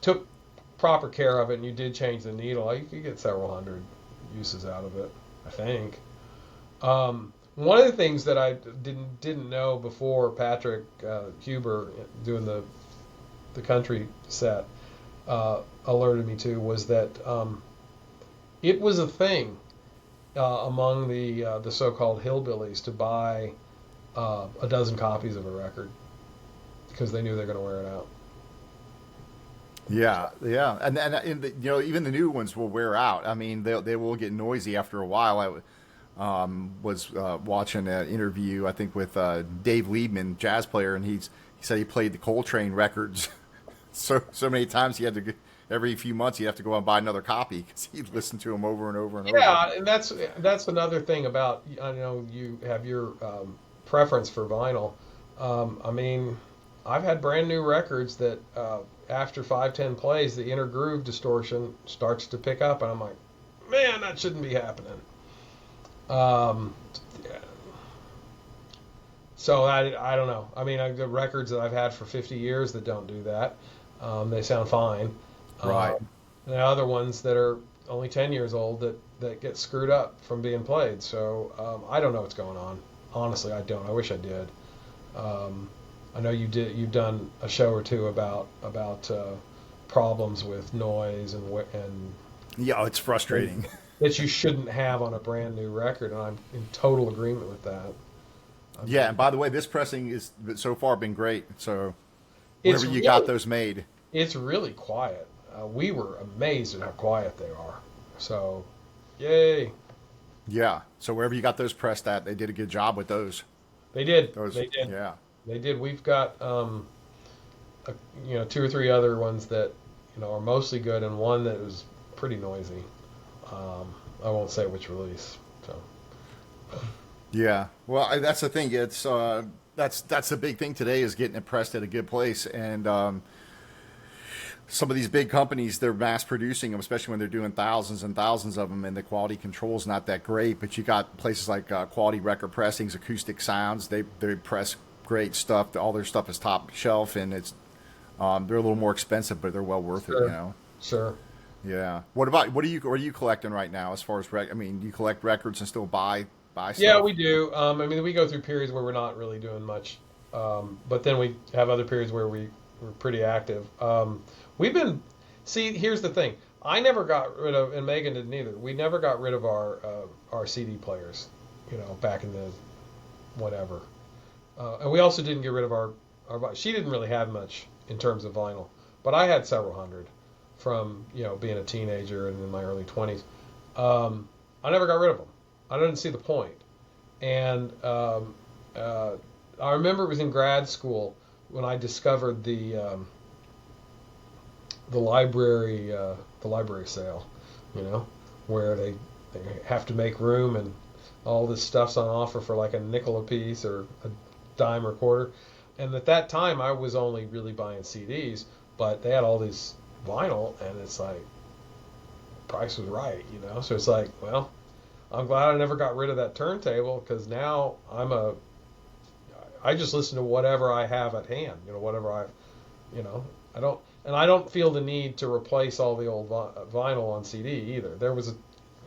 took proper care of it and you did change the needle, you could get several hundred uses out of it, I think. One of the things that I didn't know before Patrick Huber doing the country set alerted me to was that it was a thing among the so-called hillbillies to buy a dozen copies of a record because they knew they're going to wear it out. Yeah, and even the new ones will wear out. I mean, they will get noisy after a while. I was watching an interview, I think, with Dave Liebman, jazz player, and he said he played the Coltrane records so many times he had to every few months he'd have to go and buy another copy because he'd listen to them over and over and over. Yeah, and that's another thing about, I know you have your preference for vinyl. I mean, I've had brand new records that after 5-10 plays, the inner groove distortion starts to pick up, and I'm like, man, that shouldn't be happening. So I don't know. I mean, I've got records that I've had for 50 years that don't do that. They sound fine. Right. And there are other ones that are only 10 years old that get screwed up from being played. So I don't know what's going on. Honestly, I don't. I wish I did. I know you've done a show or two about problems with noise and Yeah, it's frustrating. that you shouldn't have on a brand new record, and I'm in total agreement with that. Yeah, and by the way, this pressing is so far been great. So It's wherever you got really those made, it's really quiet. We were amazed at how quiet they are. So, yay! yeah. So wherever you got those pressed at, they did a good job with those. They did. Those, They did. yeah, They did. We've got two or three other ones that are mostly good, and one that was pretty noisy. I won't say which release. So yeah. Well, that's the thing. It's that's the big thing today is getting it pressed at a good place, and some of these big companies, they're mass producing them, especially when they're doing thousands and thousands of them, and the quality control is not that great. But you got places like Quality Record Pressings, Acoustic Sounds. They press great stuff. All their stuff is top shelf, and it's they're a little more expensive, but they're well worth it. sure, You know. sure. Yeah. What are you collecting right now as far as I mean, do you collect records and still buy Yeah, stuff? we do. I mean, we go through periods where we're not really doing much, but then we have other periods where we're pretty active. We've been. See, here's the thing. I never got rid of, and Megan didn't either. We never got rid of our CD players, back in the whatever. And we also didn't get rid of our. She didn't really have much in terms of vinyl, but I had several hundred from being a teenager and in my early 20s. I never got rid of them. I didn't see the point. And I remember it was in grad school when I discovered the library sale, where they have to make room and all this stuff's on offer for like a nickel a piece or a dime or a quarter. And at that time, I was only really buying CDs, but they had all these vinyl, and it's like price was right. So it's like, well, I'm glad I never got rid of that turntable, because now I just listen to whatever I have at hand, whatever I don't feel the need to replace all the old vinyl on CD either.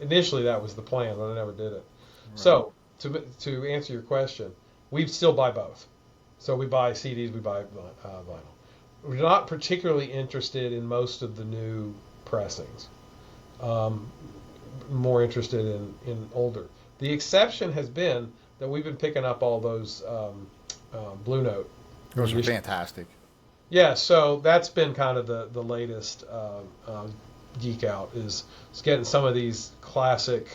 Initially that was the plan, but I never did it. Right. So to answer your question, we still buy both. So we buy CDs, we buy vinyl. We're not particularly interested in most of the new pressings. More interested in older. The exception has been that we've been picking up all those Blue Note. Those are fantastic. Yeah, so that's been kind of the latest geek out is getting some of these classic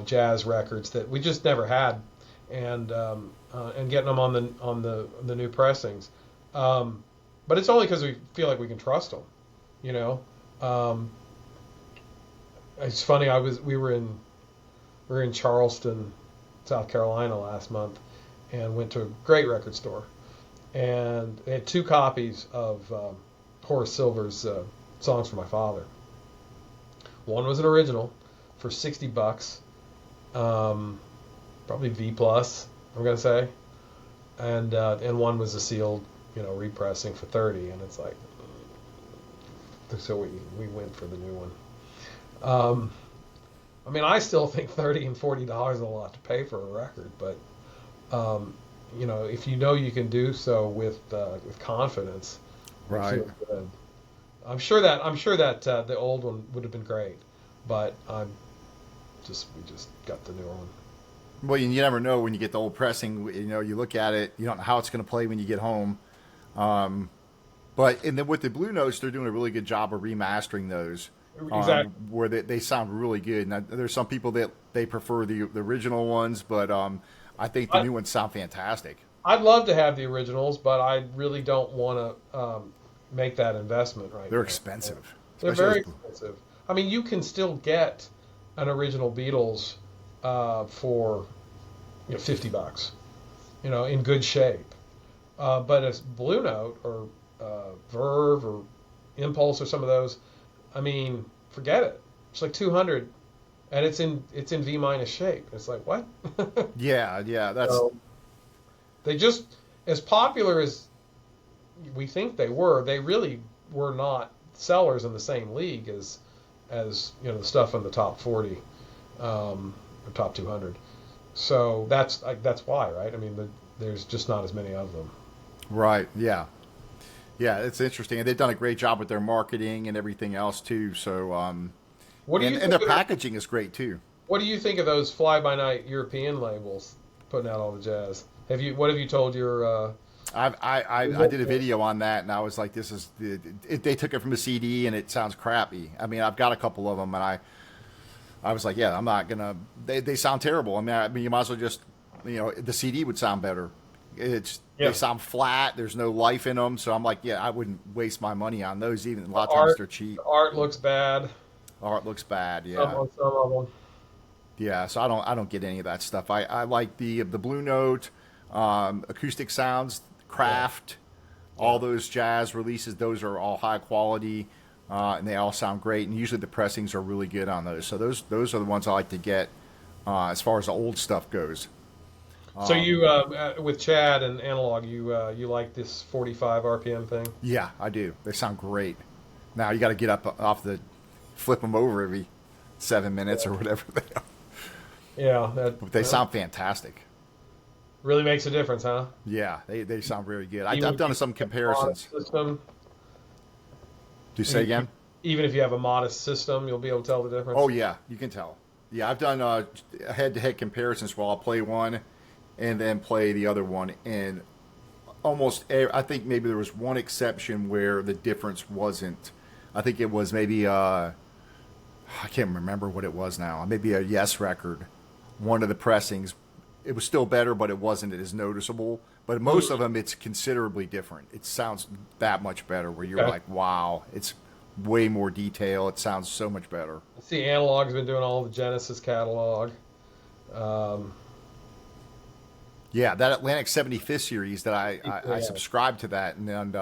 jazz records that we just never had, and getting them on the new pressings. But it's only because we feel like we can trust them. It's funny. We were in Charleston, South Carolina last month, and went to a great record store, and they had two copies of Horace Silver's Songs for My Father. One was an original for $60, probably V plus, I'm gonna say, and one was a sealed, repressing for $30, and it's like, so we went for the new one. I mean, I still think $30 and $40 is a lot to pay for a record, but if you can do so with confidence, Right. feel good. I'm sure that the old one would have been great, but we just got the new one. Well, you never know when you get the old pressing. You look at it, you don't know how it's going to play when you get home. But and then with the Blue Notes, they're doing a really good job of remastering those. Exactly. Where they sound really good. Now, there's some people that they prefer the original ones, but I think the new ones sound fantastic. I'd love to have the originals, but I really don't want to make that investment right now. They're expensive. They're very expensive. I mean, you can still get an original Beatles for $50, in good shape. But a Blue Note or Verve or Impulse or some of those, I mean, forget it. It's like 200, and it's in V minus shape. It's like, what? Yeah, that's. So they just, as popular as we think they were, they really were not sellers in the same league as the stuff in the top 40, or top 200. So that's why, right? I mean, there's just not as many of them. Right. Yeah. Yeah, it's interesting, and they've done a great job with their marketing and everything else too. So, What do you And their think of, packaging is great too. what do you think of those fly-by-night European labels putting out all the jazz? What have you told your I did a video on that, and I was like, they took it from a CD, and it sounds crappy. I mean, I've got a couple of them, and I was like, yeah, I'm not gonna. They sound terrible. I mean, you might as well just, the CD would sound better. They sound flat. There's no life in them, so I'm like, yeah, I wouldn't waste my money on those. Even a lot of times they're cheap. the art looks bad? Art looks bad. Some, Yeah, on some of them. yeah. So I don't get any of that stuff. I like the Blue Note, acoustic sounds, Craft, all those jazz releases. Those are all high quality, and they all sound great. And usually the pressings are really good on those. So those are the ones I like to get as far as the old stuff goes. So you, with Chad and analog, you like this 45 RPM thing? Yeah, I do. They sound great. Now you got to get up off flip them over every 7 minutes or whatever they are. Yeah, But they sound fantastic. really makes a difference, huh? Yeah, they sound very good. Even I've if done you some have a comparisons. modest system, Do you say again? even if you have a modest system, you'll be able to tell the difference. Oh yeah, you can tell. Yeah, I've done head-to-head comparisons where I'll play one and then play the other one, and I think maybe there was one exception where the difference wasn't. I think it was maybe I can't remember what it was now. Maybe a Yes record. One of the pressings, it was still better, but it wasn't as noticeable. But most of them, it's considerably different. It sounds that much better. Where you're Okay. like, wow, it's way more detail. It sounds so much better. See, analog's been doing all the Genesis catalog. Um, Yeah, that Atlantic 75th series that I Yeah. subscribe to that, and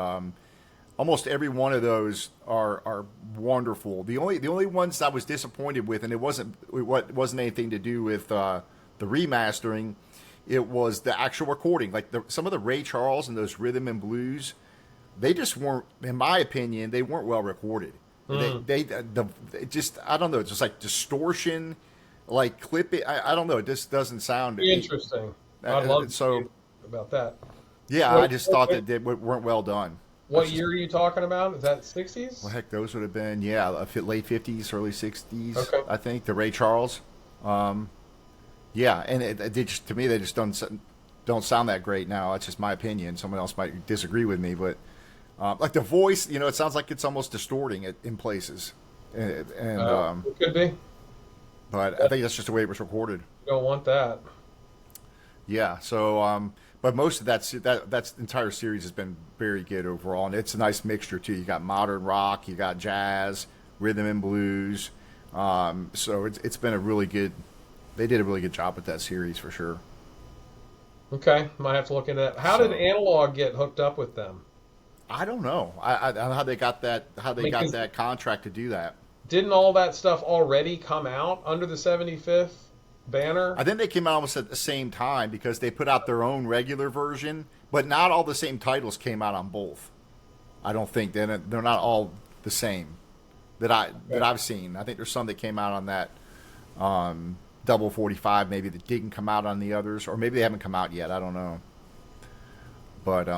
almost every one of those are wonderful. The only ones I was disappointed with, and it wasn't anything to do with the remastering. It was the actual recording, like some of the Ray Charles and those rhythm and blues. They just weren't, in my opinion, they weren't well recorded. It just, I don't know, it's just like distortion, like clip it. I don't know, it just doesn't sound Interesting. I'd love to so. see about that. Yeah, What- I just thought that they weren't well done. What year are you talking about? Is that 60s? Well, heck, those would have been late 50s, early 60s. Okay. I think the Ray Charles. Yeah, and it just, to me they just don't sound that great now. That's just my opinion. Someone else might disagree with me, but like the voice, it sounds like it's almost distorting it in places, and It could be. but I think that's just the way it was recorded. You don't want that. Yeah. So, but most of that entire series has been very good overall, and it's a nice mixture too. You got modern rock, you got jazz, rhythm and blues. So it's been a really good. They did a really good job with that series for sure. Okay, might have to look into that. How did analog get hooked up with them? I don't know. I don't know how they got that. How they got Because- that contract to do that. Didn't all that stuff already come out under the 75th banner? I think they came out almost at the same time because they put out their own regular version, but not all the same titles came out on both. I don't think they're not all the same that I've seen. I think there's some that came out on that double 45 maybe that didn't come out on the others, or maybe they haven't come out yet. I don't know. But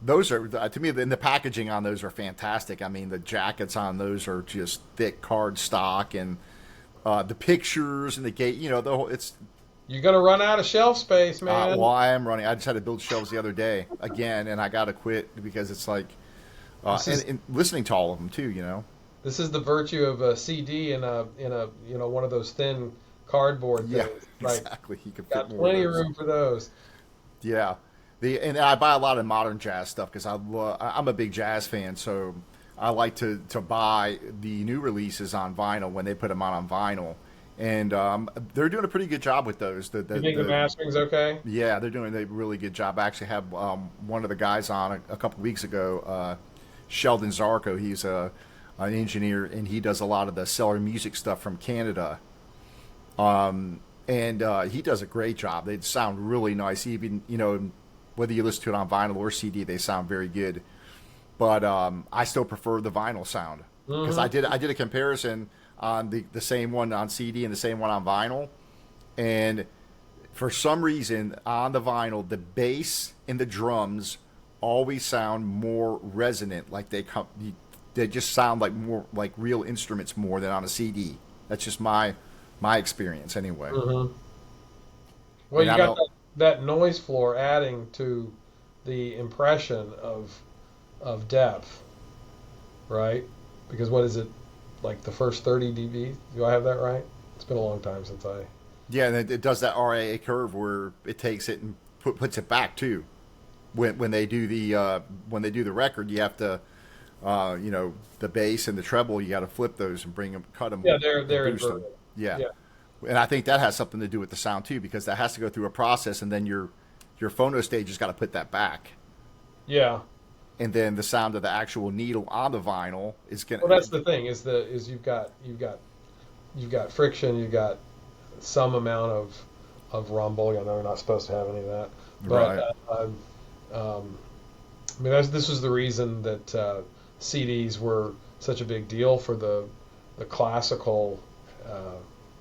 those are, to me, and the packaging on those are fantastic. I mean, the jackets on those are just thick card stock, and the pictures and the gate. The whole, it's. You're gonna run out of shelf space, man. Well, I am running. I just had to build shelves the other day again, and I got to quit because it's like, and listening to all of them too. This is the virtue of a CD in a one of those thin cardboard things. Yeah, Like, exactly. You can fit got more plenty of those. room for those. Yeah, and I buy a lot of modern jazz stuff because I'm a big jazz fan, so I like to buy the new releases on vinyl when they put them on vinyl, and they're doing a pretty good job with those. You think the mastering's okay? Yeah, they're doing a really good job. I actually had one of the guys on a couple weeks ago, Sheldon Zarko. He's an engineer, and he does a lot of the Cellar Music stuff from Canada. And he does a great job. They sound really nice. Even, whether you listen to it on vinyl or CD, they sound very good. But I still prefer the vinyl sound because I did a comparison on the same one on CD and the same one on vinyl, and for some reason on the vinyl, the bass and the drums always sound more resonant, like they just sound like more like real instruments more than on a CD. That's just my experience anyway. Hmm. Well, And you I got don't. that noise floor adding to the impression of depth, right? Because what is it, like the first 30 dB? Do I have that right? It's been a long time since I. Yeah, and it does that RAA curve where it takes it and puts it back too. When they do the record, you have to the bass and the treble, you got to flip those and bring them, cut them, Yeah, and they're boost them. inverted. Yeah, Yeah, and I think that has something to do with the sound too, because that has to go through a process, and then your phono stage has got to put that back, yeah. and then the sound of the actual needle on the vinyl is gonna. Well, that's the thing is you've got friction, you've got some amount of rumble. I know we're not supposed to have any of that, Right. but I mean this was the reason that CDs were such a big deal for the classical.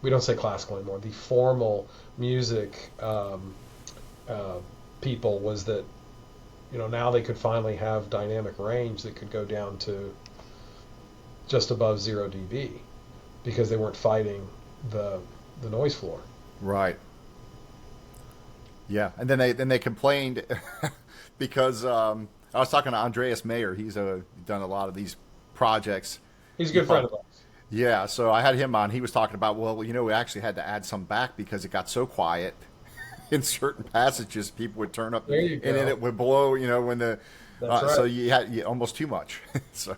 We don't say classical anymore. The formal music uh, people was that now they could finally have dynamic range that could go down to just above 0 dB because they weren't fighting the noise floor. Right. Yeah, and then they complained because I was talking to Andreas Mayer. He's done a lot of these projects. He's a good friend of ours. Yeah, so I had him on. He was talking about, well, we actually had to add some back because it got so quiet in certain passages. People would turn up, There you and then go. it would blow. When the That's right. so you had almost too much. So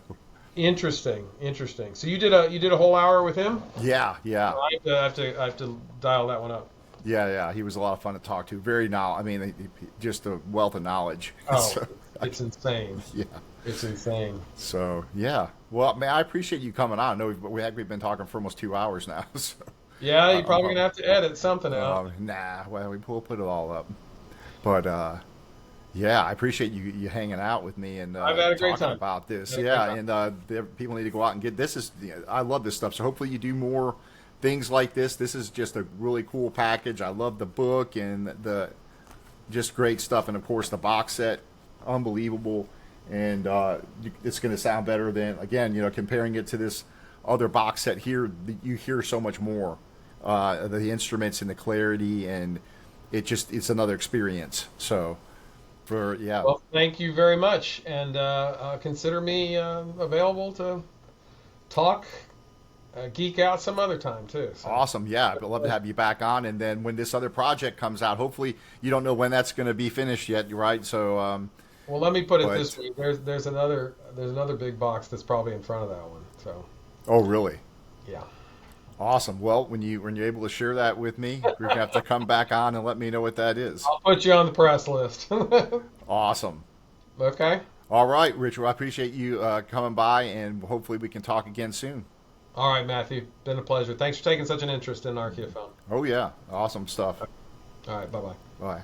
Interesting, interesting. So you did a whole hour with him? yeah, yeah, I have to dial that one up. yeah. He was a lot of fun to talk to. Very I mean, just a wealth of knowledge. Oh, So, it's insane. yeah. It's insane. So yeah. Well, man, I appreciate you coming on. I know we've been talking for almost 2 hours now. So Yeah, you're probably um, gonna have to edit something out. nah. Well, we'll put it all up. But yeah, I appreciate you hanging out with me and I've had a great talking time. about this. Had a great Yeah, time. and people need to go out and get this. I love this stuff. So hopefully you do more things like this. This is just a really cool package. I love the book and the just great stuff, and of course the box set, unbelievable. And it's going to sound better than again, comparing it to this other box set here. You hear so much more the instruments and the clarity, and it's another experience. So. Yeah. Well, thank you very much, and consider me available to talk, geek out some other time too. So. Awesome. Yeah. I'd love to have you back on. And then when this other project comes out, hopefully you don't know when that's going to be finished yet, right? So, Well, let me put it but, this way: there's another big box that's probably in front of that one. So, oh, really? yeah. Awesome. Well, when you're able to share that with me, you're going to have to come back on and let me know what that is. I'll put you on the press list. Awesome. Okay. All right, Richard. I appreciate you coming by, and hopefully we can talk again soon. All right, Matthew. Been a pleasure. Thanks for taking such an interest in Archeophone. Oh, yeah. Awesome stuff. All right. Bye bye. Bye.